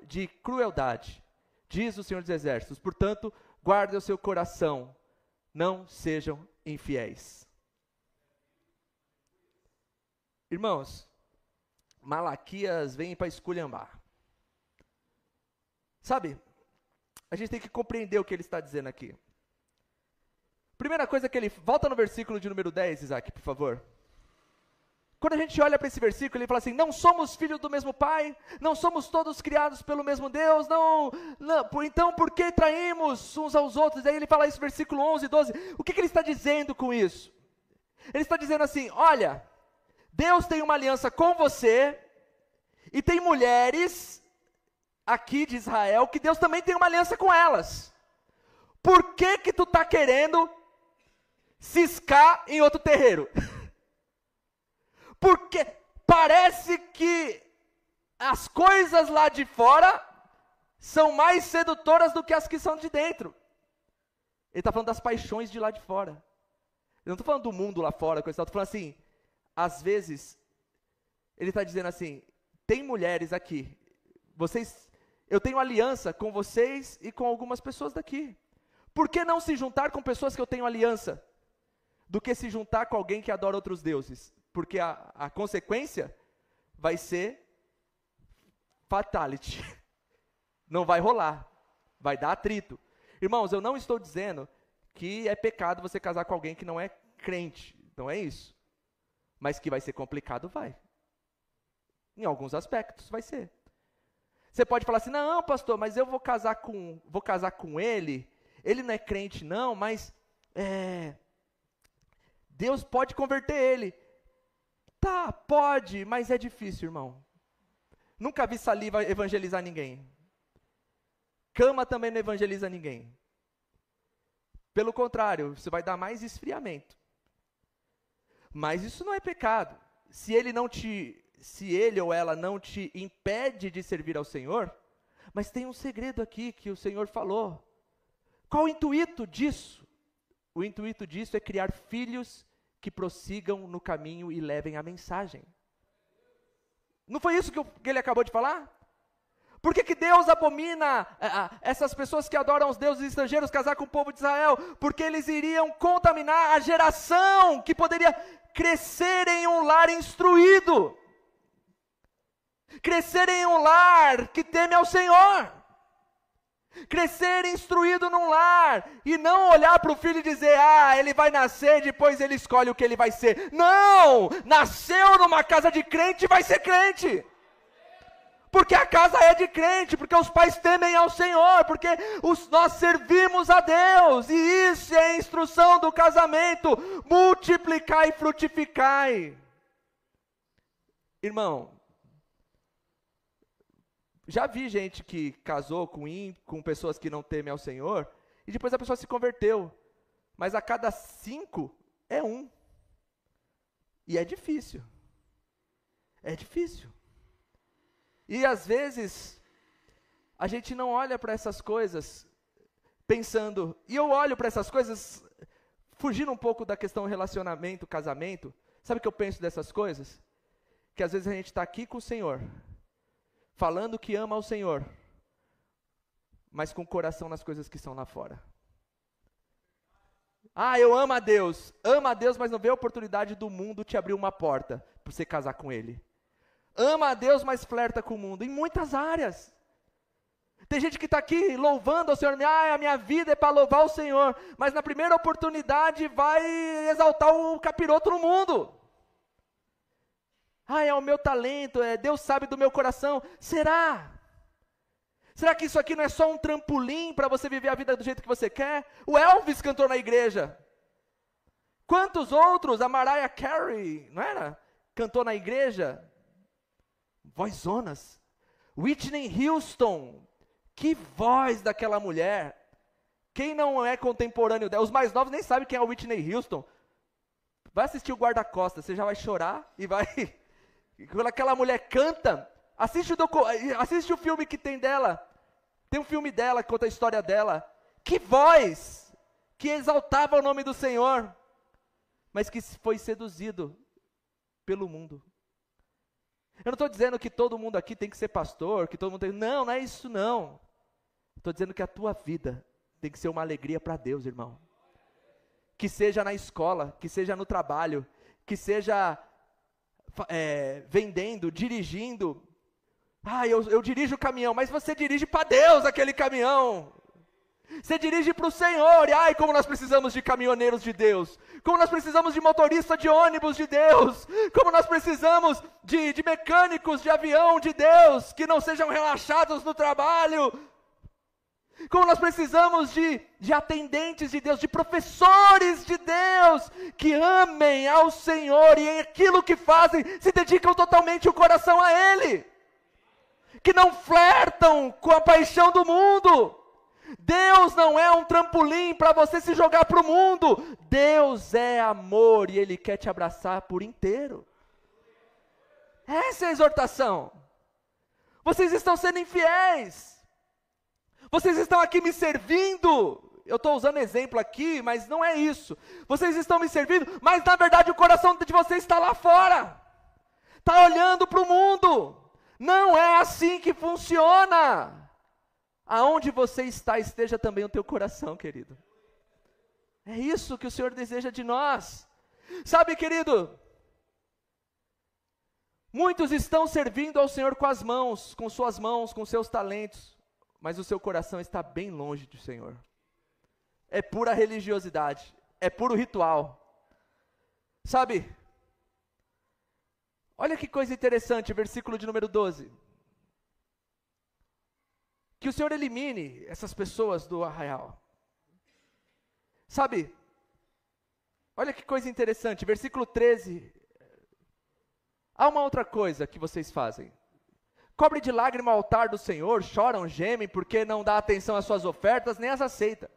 de crueldade, diz o Senhor dos Exércitos. Portanto, guardem o seu coração, não sejam infiéis. Irmãos, Malaquias vem para esculhambar. Sabe, a gente tem que compreender o que ele está dizendo aqui. Primeira coisa que ele... Volta no versículo de número 10, Isaac, por favor. Quando a gente olha para esse versículo, ele fala assim: não somos filhos do mesmo Pai, não somos todos criados pelo mesmo Deus, então por que traímos uns aos outros? Aí ele fala isso, versículo 11 e 12. O que ele está dizendo com isso? Ele está dizendo assim: olha, Deus tem uma aliança com você, e tem mulheres aqui de Israel que Deus também tem uma aliança com elas. Por que tu está querendo ciscar em outro terreiro? Porque parece que as coisas lá de fora são mais sedutoras do que as que são de dentro. Ele está falando das paixões de lá de fora. Eu não estou falando do mundo lá fora, estou falando assim, às vezes, ele está dizendo assim: tem mulheres aqui, eu tenho aliança com vocês e com algumas pessoas daqui. Por que não se juntar com pessoas que eu tenho aliança, do que se juntar com alguém que adora outros deuses? Porque a consequência vai ser fatality. Não vai rolar, vai dar atrito. Irmãos, eu não estou dizendo que é pecado você casar com alguém que não é crente, não é isso. Mas que vai ser complicado, vai. Em alguns aspectos vai ser. Você pode falar assim: não, pastor, mas eu vou casar com ele não é crente não, mas Deus pode converter ele. Tá, pode, mas é difícil, irmão. Nunca vi saliva evangelizar ninguém. Cama também não evangeliza ninguém. Pelo contrário, isso vai dar mais esfriamento. Mas isso não é pecado. Se ele ou ela não te impede de servir ao Senhor, mas tem um segredo aqui que o Senhor falou. Qual o intuito disso? O intuito disso é criar filhos que prossigam no caminho e levem a mensagem. Não foi isso que ele acabou de falar? Por que Deus abomina essas pessoas que adoram os deuses estrangeiros casar com o povo de Israel? Porque eles iriam contaminar a geração que poderia crescer em um lar instruído. Crescer em um lar que teme ao Senhor. Crescer instruído num lar e não olhar para o filho e dizer: ele vai nascer, depois ele escolhe o que ele vai ser. Não! Nasceu numa casa de crente, vai ser crente. Porque a casa é de crente, porque os pais temem ao Senhor, porque nós servimos a Deus, e isso é a instrução do casamento: multiplicai e frutificai. Irmão, já vi gente que casou com pessoas que não temem ao Senhor, e depois a pessoa se converteu. Mas a cada 5 é 1. E é difícil. É difícil. E às vezes, a gente não olha para essas coisas pensando, e eu olho para essas coisas, fugindo um pouco da questão relacionamento, casamento. Sabe o que eu penso dessas coisas? Que às vezes a gente está aqui com o Senhor, falando que ama o Senhor, mas com o coração nas coisas que são lá fora. Ah, eu amo a Deus, mas não vê a oportunidade do mundo te abrir uma porta para você casar com Ele. Ama a Deus, mas flerta com o mundo, em muitas áreas. Tem gente que está aqui louvando ao Senhor, a minha vida é para louvar o Senhor, mas na primeira oportunidade vai exaltar o capiroto no mundo. É o meu talento, Deus sabe do meu coração. Será? Será que isso aqui não é só um trampolim para você viver a vida do jeito que você quer? O Elvis cantou na igreja. Quantos outros? A Mariah Carey, não era? Cantou na igreja. Vozonas. Whitney Houston. Que voz daquela mulher. Quem não é contemporâneo dela? Os mais novos nem sabem quem é a Whitney Houston. Vai assistir o Guarda-Costas, você já vai chorar e vai... Quando aquela mulher canta, assiste o filme que tem dela. Tem um filme dela que conta a história dela. Que voz! Que exaltava o nome do Senhor, mas que foi seduzido pelo mundo. Eu não estou dizendo que todo mundo aqui tem que ser pastor, que todo mundo tem... Não é isso não. Estou dizendo que a tua vida tem que ser uma alegria para Deus, irmão. Que seja na escola, que seja no trabalho, que seja vendendo, dirigindo. Eu dirijo o caminhão, mas você dirige para Deus aquele caminhão. Você dirige para o Senhor. E como nós precisamos de caminhoneiros de Deus. Como nós precisamos de motorista de ônibus de Deus. Como nós precisamos de mecânicos de avião de Deus, que não sejam relaxados no trabalho. Como nós precisamos de atendentes de Deus, de professores de Deus, que amem ao Senhor e em aquilo que fazem, se dedicam totalmente o coração a Ele. Que não flertam com a paixão do mundo. Deus não é um trampolim para você se jogar para o mundo. Deus é amor e Ele quer te abraçar por inteiro. Essa é a exortação. Vocês estão sendo infiéis. Vocês estão aqui me servindo. Eu estou usando exemplo aqui, mas não é isso. Vocês estão me servindo, mas na verdade o coração de vocês está lá fora. Está olhando para o mundo. Não é assim que funciona. Aonde você está, esteja também o teu coração, querido. É isso que o Senhor deseja de nós. Sabe, querido, muitos estão servindo ao Senhor com suas mãos, com seus talentos, mas o seu coração está bem longe do Senhor. É pura religiosidade, é puro ritual. Sabe? Olha que coisa interessante, versículo de número 12. Que o Senhor elimine essas pessoas do arraial. Sabe? Olha que coisa interessante, versículo 13. Há uma outra coisa que vocês fazem. Cobre de lágrima o altar do Senhor, choram, gemem, porque não dá atenção às suas ofertas, nem as aceita.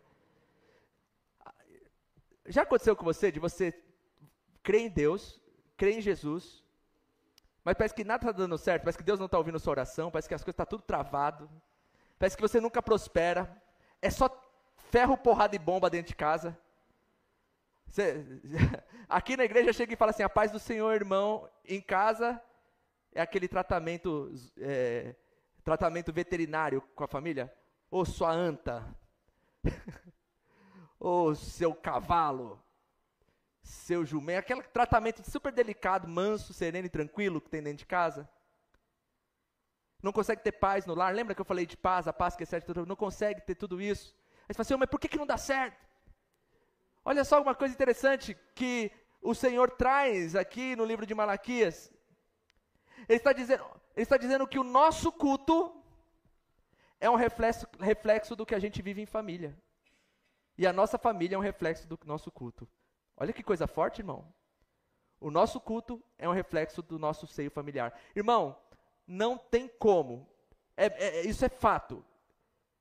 Já aconteceu com você, de você crer em Deus, crer em Jesus, mas parece que nada está dando certo, parece que Deus não está ouvindo a sua oração, parece que as coisas estão tudo travado, parece que você nunca prospera, é só ferro, porrada e bomba dentro de casa. Aqui na igreja chega e fala assim, a paz do Senhor, irmão, em casa é aquele tratamento veterinário com a família. Ô sua anta, ô seu cavalo, seu jumento, aquele tratamento super delicado, manso, sereno e tranquilo que tem dentro de casa. Não consegue ter paz no lar, lembra que eu falei de paz, a paz que excede tudo, não consegue ter tudo isso. Aí você fala assim, mas por que não dá certo? Olha só uma coisa interessante que o Senhor traz aqui no livro de Malaquias. Ele está dizendo que o nosso culto é um reflexo do que a gente vive em família. E a nossa família é um reflexo do nosso culto. Olha que coisa forte, irmão. O nosso culto é um reflexo do nosso seio familiar. Irmão, não tem como Isso é fato.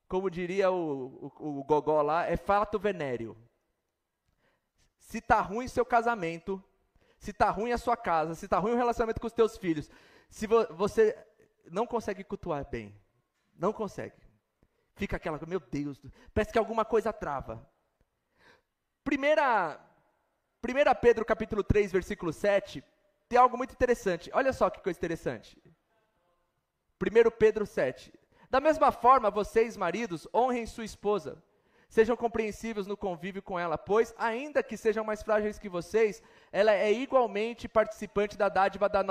Como diria o Gogó lá, é fato venéreo. Se está ruim seu casamento, se está ruim a sua casa, se está ruim o relacionamento com os teus filhos, se você não consegue cultuar bem, não consegue. Fica aquela, meu Deus, parece que alguma coisa trava. 1 Pedro capítulo 3, versículo 7, tem algo muito interessante. Olha só que coisa interessante. 1 Pedro 7. Da mesma forma, vocês, maridos, honrem sua esposa. Sejam compreensíveis no convívio com ela, pois, ainda que sejam mais frágeis que vocês, ela é igualmente participante da dádiva da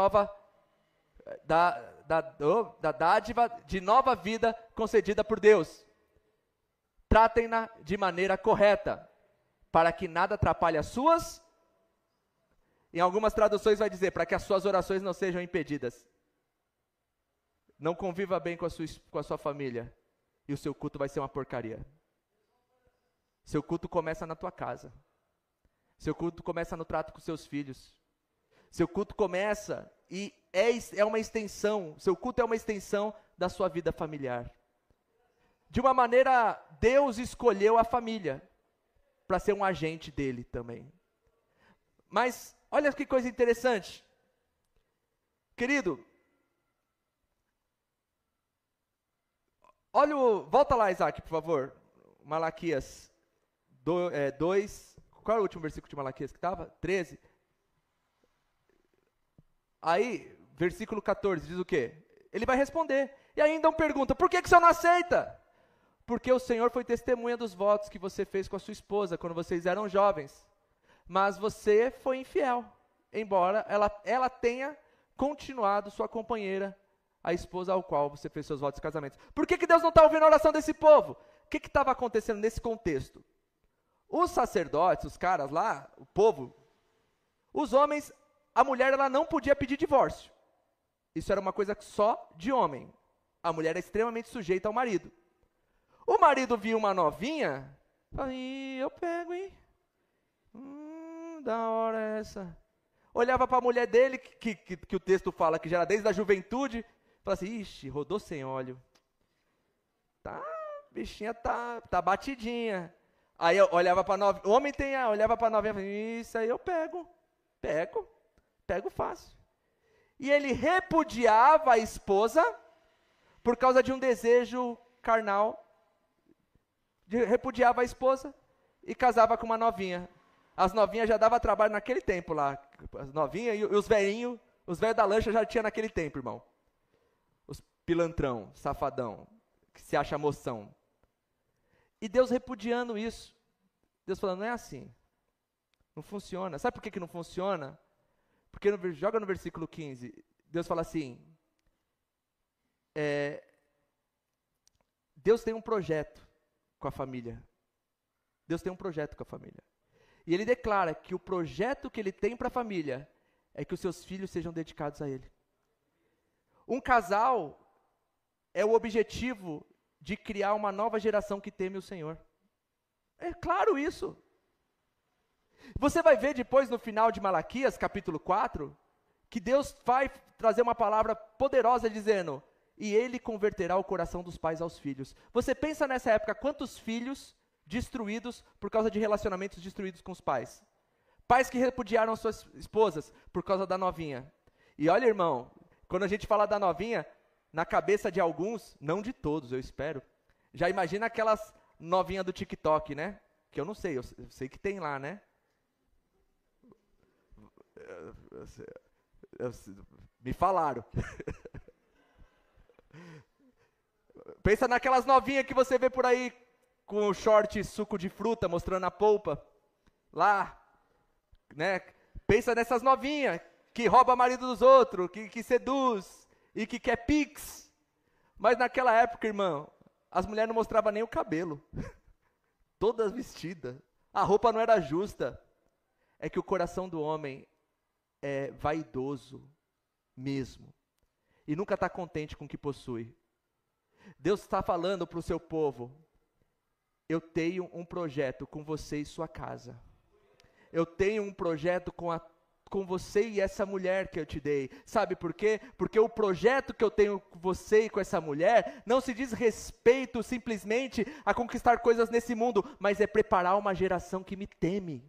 dádiva de nova vida concedida por Deus. Tratem-na de maneira correta, para que nada atrapalhe as suas. Em algumas traduções vai dizer, para que as suas orações não sejam impedidas. Não conviva bem com a sua família, e o seu culto vai ser uma porcaria. Seu culto começa na tua casa. Seu culto começa no trato com seus filhos. Seu culto começa e é uma extensão, seu culto é uma extensão da sua vida familiar. De uma maneira, Deus escolheu a família para ser um agente dele também. Mas, olha que coisa interessante. Querido, volta lá, Isaac, por favor. Malaquias 2, qual é o último versículo de Malaquias que estava? 13. Aí, versículo 14, diz o quê? Ele vai responder. E aí então pergunta, por que o senhor não aceita? Porque o Senhor foi testemunha dos votos que você fez com a sua esposa, quando vocês eram jovens. Mas você foi infiel, embora ela tenha continuado sua companheira, a esposa ao qual você fez seus votos de casamento. Por que Deus não está ouvindo a oração desse povo? O que estava acontecendo nesse contexto? Os sacerdotes, os caras lá, o povo, os homens, a mulher ela não podia pedir divórcio. Isso era uma coisa só de homem. A mulher é extremamente sujeita ao marido. O marido via uma novinha, fala, eu pego, hein? Da hora essa. Olhava para a mulher dele, que o texto fala que já era desde a juventude, fala assim, ixi, rodou sem óleo. Bichinha tá batidinha. Aí eu olhava para a novinha, o homem olhava para a novinha e falava, isso aí eu pego fácil. E ele repudiava a esposa por causa de um desejo carnal, repudiava a esposa e casava com uma novinha. As novinhas já davam trabalho naquele tempo lá, as novinhas e os velhinhos da lancha já tinha naquele tempo, irmão. Os pilantrão, safadão, que se acha moção. E Deus repudiando isso. Deus falando, não é assim. Não funciona. Sabe por que não funciona? Porque joga no versículo 15. Deus fala assim, Deus tem um projeto com a família. Deus tem um projeto com a família. E Ele declara que o projeto que Ele tem para a família é que os seus filhos sejam dedicados a Ele. Um casal é o objetivo de criar uma nova geração que teme o Senhor. É claro isso. Você vai ver depois no final de Malaquias, capítulo 4, que Deus vai trazer uma palavra poderosa dizendo, e Ele converterá o coração dos pais aos filhos. Você pensa nessa época, quantos filhos destruídos por causa de relacionamentos destruídos com os pais? Pais que repudiaram suas esposas por causa da novinha. E olha, irmão, quando a gente fala da novinha, na cabeça de alguns, não de todos, eu espero, já imagina aquelas novinhas do TikTok, né? Que eu não sei, eu sei que tem lá, né? Me falaram. Pensa naquelas novinhas que você vê por aí com o short suco de fruta mostrando a polpa lá, né? Pensa nessas novinhas que rouba marido dos outros, que seduz e que quer pix. Mas naquela época, irmão, as mulheres não mostravam nem o cabelo. Todas vestidas. A roupa não era justa. É que o coração do homem é vaidoso mesmo. E nunca está contente com o que possui. Deus está falando para o seu povo, eu tenho um projeto com você e sua casa. Eu tenho um projeto com com você e essa mulher que eu te dei. Sabe por quê? Porque o projeto que eu tenho com você e com essa mulher não se diz respeito simplesmente a conquistar coisas nesse mundo, mas é preparar uma geração que me teme.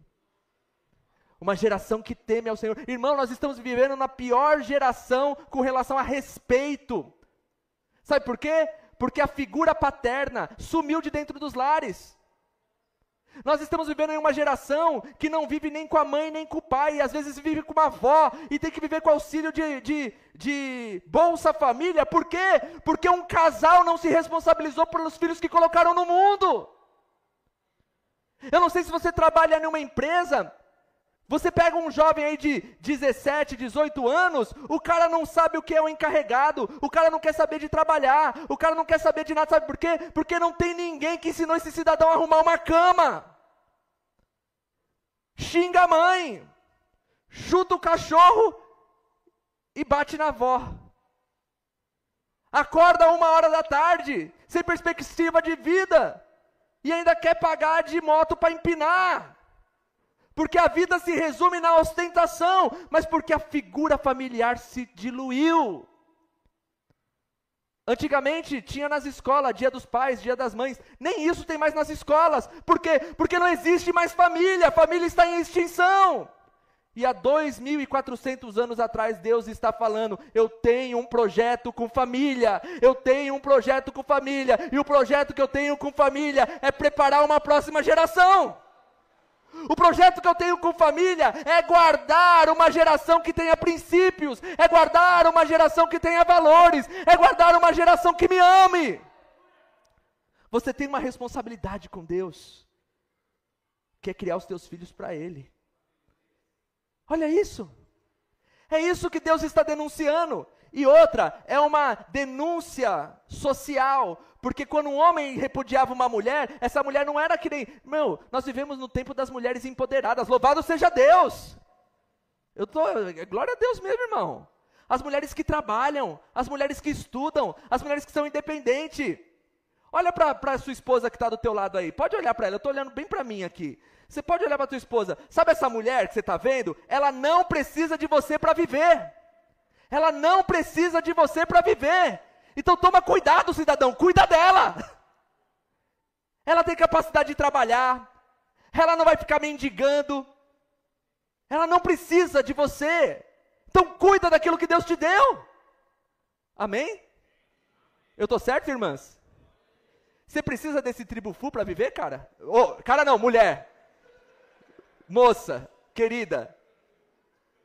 Uma geração que teme ao Senhor. Irmão, nós estamos vivendo na pior geração com relação a respeito. Sabe por quê? Porque a figura paterna sumiu de dentro dos lares. Nós estamos vivendo em uma geração que não vive nem com a mãe, nem com o pai, e às vezes vive com uma avó, e tem que viver com auxílio de Bolsa Família. Por quê? Porque um casal não se responsabilizou pelos filhos que colocaram no mundo. Eu não sei se você trabalha numa empresa, você pega um jovem aí de 17, 18 anos, o cara não sabe o que é um encarregado, o cara não quer saber de trabalhar, o cara não quer saber de nada, sabe por quê? Porque não tem ninguém que ensinou esse cidadão a arrumar uma cama. Xinga a mãe, chuta o cachorro e bate na avó. Acorda 1h da tarde, sem perspectiva de vida, e ainda quer pagar de moto para empinar. Porque a vida se resume na ostentação, mas porque a figura familiar se diluiu. Antigamente tinha nas escolas Dia dos Pais, Dia das Mães, nem isso tem mais nas escolas. Por quê? Porque não existe mais família, a família está em extinção. E há 2.400 anos atrás Deus está falando, eu tenho um projeto com família, eu tenho um projeto com família, e o projeto que eu tenho com família é preparar uma próxima geração. O projeto que eu tenho com família é guardar uma geração que tenha princípios, é guardar uma geração que tenha valores, é guardar uma geração que me ame. Você tem uma responsabilidade com Deus, que é criar os teus filhos para Ele. Olha isso, é isso que Deus está denunciando. E outra, é uma denúncia social, porque quando um homem repudiava uma mulher, essa mulher não era que nem, nós vivemos no tempo das mulheres empoderadas, louvado seja Deus. Glória a Deus mesmo, irmão. As mulheres que trabalham, as mulheres que estudam, as mulheres que são independentes. Olha para a sua esposa que está do teu lado aí, pode olhar para ela, eu estou olhando bem para mim aqui. Você pode olhar para a tua esposa, sabe essa mulher que você está vendo? Ela não precisa de você para viver. Ela não precisa de você para viver. Então toma cuidado, cidadão, cuida dela. Ela tem capacidade de trabalhar, ela não vai ficar mendigando, ela não precisa de você. Então cuida daquilo que Deus te deu. Amém? Eu estou certo, irmãs? Você precisa desse tribufu para viver, cara? Cara não, mulher. Moça, querida.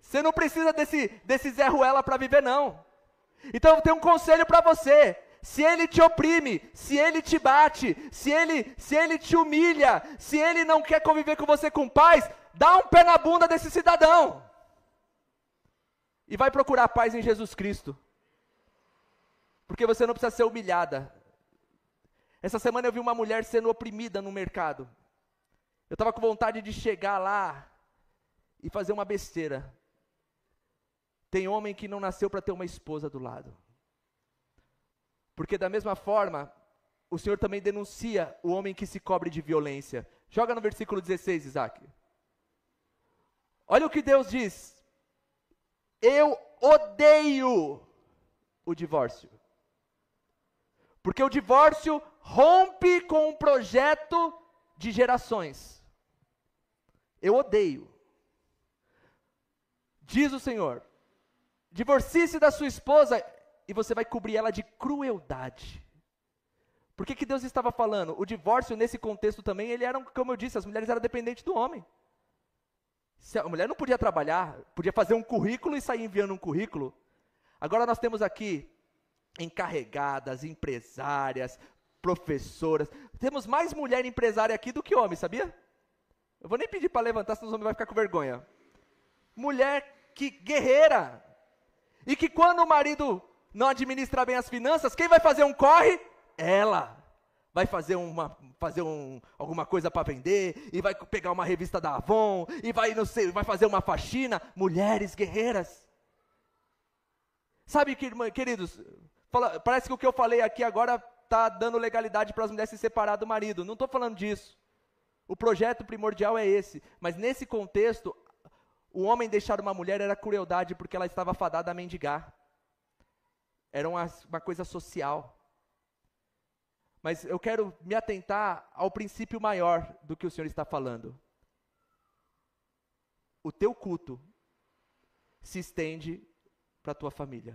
Você não precisa desse Zé Ruela para viver, não. Então eu tenho um conselho para você. Se ele te oprime, se ele te bate, se ele te humilha, se ele não quer conviver com você com paz, dá um pé na bunda desse cidadão. E vai procurar paz em Jesus Cristo. Porque você não precisa ser humilhada. Essa semana eu vi uma mulher sendo oprimida no mercado. Eu estava com vontade de chegar lá e fazer uma besteira. Tem homem que não nasceu para ter uma esposa do lado. Porque da mesma forma, o Senhor também denuncia o homem que se cobre de violência. Joga no versículo 16, Isaac. Olha o que Deus diz. Eu odeio o divórcio. Porque o divórcio rompe com um projeto de gerações. Eu odeio. Diz o Senhor. Divorcie-se da sua esposa e você vai cobrir ela de crueldade. Por que Deus estava falando? O divórcio nesse contexto também, ele era, como eu disse, as mulheres eram dependentes do homem. Se a mulher não podia trabalhar, podia fazer um currículo e sair enviando um currículo. Agora nós temos aqui encarregadas, empresárias, professoras. Temos mais mulher empresária aqui do que homem, sabia? Eu vou nem pedir para levantar, senão os homens vão ficar com vergonha. Mulher que guerreira. E que quando o marido não administra bem as finanças, quem vai fazer um corre? Ela. Vai fazer alguma coisa para vender, e vai pegar uma revista da Avon, e vai fazer uma faxina. Mulheres guerreiras. Sabe, queridos, parece que o que eu falei aqui agora está dando legalidade para as mulheres se separar do marido. Não estou falando disso. O projeto primordial é esse. Mas nesse contexto, o homem deixar uma mulher era crueldade porque ela estava fadada a mendigar. Era uma coisa social. Mas eu quero me atentar ao princípio maior do que o Senhor está falando. O teu culto se estende para a tua família.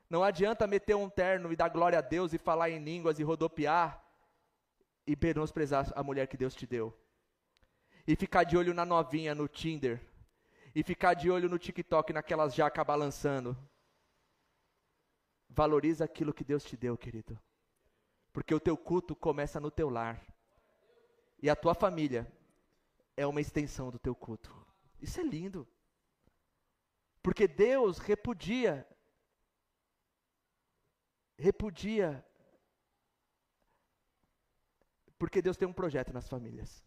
Não adianta meter um terno e dar glória a Deus e falar em línguas e rodopiar e menosprezar a mulher que Deus te deu. E ficar de olho na novinha no Tinder. E ficar de olho no TikTok naquelas jacas balançando. Valoriza aquilo que Deus te deu, querido. Porque o teu culto começa no teu lar. E a tua família é uma extensão do teu culto. Isso é lindo. Porque Deus repudia. Porque Deus tem um projeto nas famílias.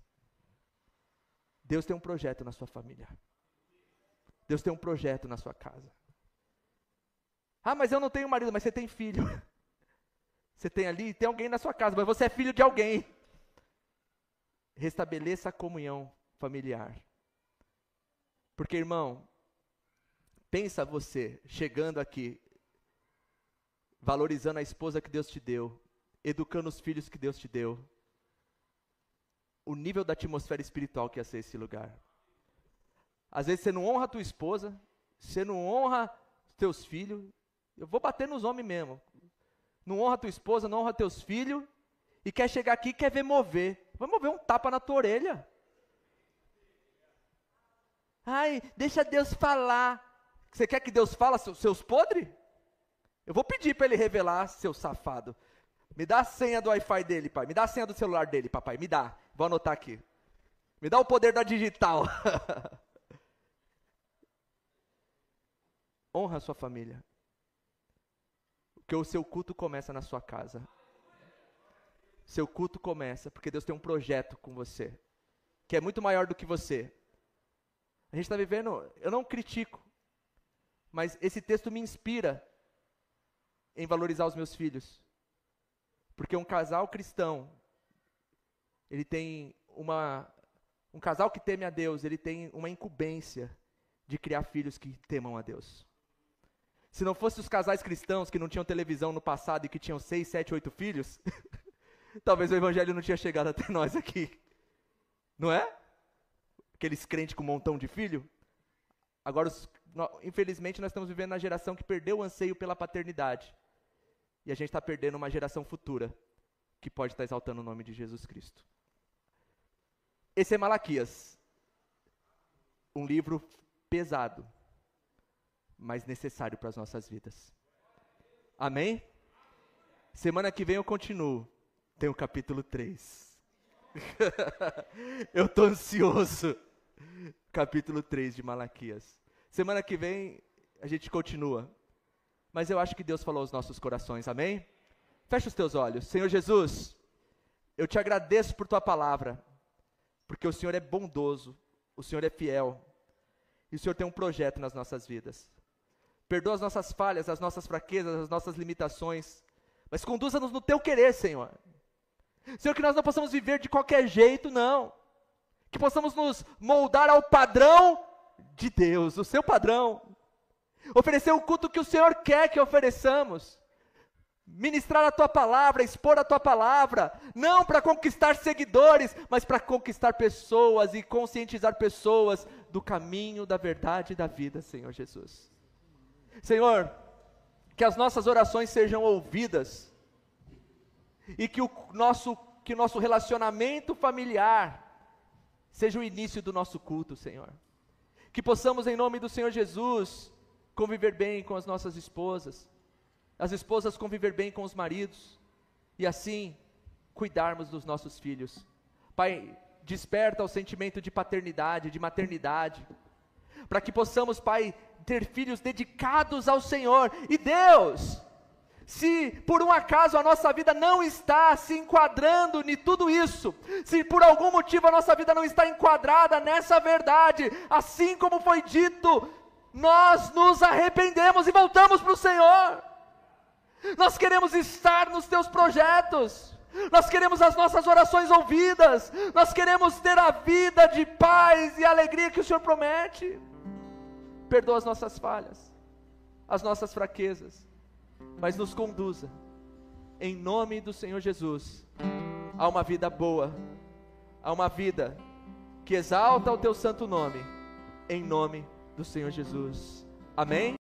Deus tem um projeto na sua família. Deus tem um projeto na sua casa. Ah, mas eu não tenho marido, mas você tem filho. Você tem ali, tem alguém na sua casa, mas você é filho de alguém. Restabeleça a comunhão familiar. Porque, irmão, pensa você chegando aqui, valorizando a esposa que Deus te deu, educando os filhos que Deus te deu. O nível da atmosfera espiritual que ia ser esse lugar. Às vezes você não honra a tua esposa, você não honra os teus filhos. Eu vou bater nos homens mesmo. Não honra a tua esposa, não honra teus filhos, e quer chegar aqui e quer ver mover. Vai mover um tapa na tua orelha. Ai, deixa Deus falar. Você quer que Deus fale seus podres? Eu vou pedir para ele revelar, seu safado. Me dá a senha do Wi-Fi dele, pai. Me dá a senha do celular dele, papai. Me dá. Vou anotar aqui. Me dá o poder da digital. Honra a sua família. Porque o seu culto começa na sua casa. Seu culto começa porque Deus tem um projeto com você. Que é muito maior do que você. A gente está vivendo, eu não critico. Mas esse texto me inspira em valorizar os meus filhos. Porque um casal cristão, ele tem um casal que teme a Deus, ele tem uma incumbência de criar filhos que temam a Deus. Se não fosse os casais cristãos que não tinham televisão no passado e que tinham 6, 7, 8 filhos, talvez o evangelho não tinha chegado até nós aqui. Não é? Aqueles crentes com um montão de filho. Agora, infelizmente, nós estamos vivendo na geração que perdeu o anseio pela paternidade. E a gente está perdendo uma geração futura que pode estar exaltando o nome de Jesus Cristo. Esse é Malaquias. Um livro pesado, mas necessário para as nossas vidas. Amém? Semana que vem eu continuo. Tem o capítulo 3. Eu estou ansioso. Capítulo 3 de Malaquias. Semana que vem a gente continua. Mas eu acho que Deus falou aos nossos corações, amém? Fecha os teus olhos. Senhor Jesus, eu te agradeço por tua palavra, porque o Senhor é bondoso, o Senhor é fiel, e o Senhor tem um projeto nas nossas vidas. Perdoa as nossas falhas, as nossas fraquezas, as nossas limitações, mas conduza-nos no teu querer, Senhor. Senhor, que nós não possamos viver de qualquer jeito, não. Que possamos nos moldar ao padrão de Deus, o seu padrão. Oferecer o culto que o Senhor quer que ofereçamos. Ministrar a tua palavra, expor a tua palavra, não para conquistar seguidores, mas para conquistar pessoas e conscientizar pessoas do caminho, da verdade e da vida, Senhor Jesus. Senhor, que as nossas orações sejam ouvidas e que o nosso relacionamento familiar seja o início do nosso culto, Senhor. Que possamos, em nome do Senhor Jesus, conviver bem com as nossas esposas, as esposas conviver bem com os maridos, e assim, cuidarmos dos nossos filhos. Pai, desperta o sentimento de paternidade, de maternidade, para que possamos, Pai, ter filhos dedicados ao Senhor. E Deus, se por um acaso a nossa vida não está se enquadrando em tudo isso, se por algum motivo a nossa vida não está enquadrada nessa verdade, assim como foi dito, nós nos arrependemos e voltamos para o Senhor. Nós queremos estar nos teus projetos. Nós queremos as nossas orações ouvidas. Nós queremos ter a vida de paz e alegria que o Senhor promete. Perdoa as nossas falhas, as nossas fraquezas, mas nos conduza, em nome do Senhor Jesus, a uma vida boa, a uma vida que exalta o teu santo nome, em nome do Senhor Jesus. Amém?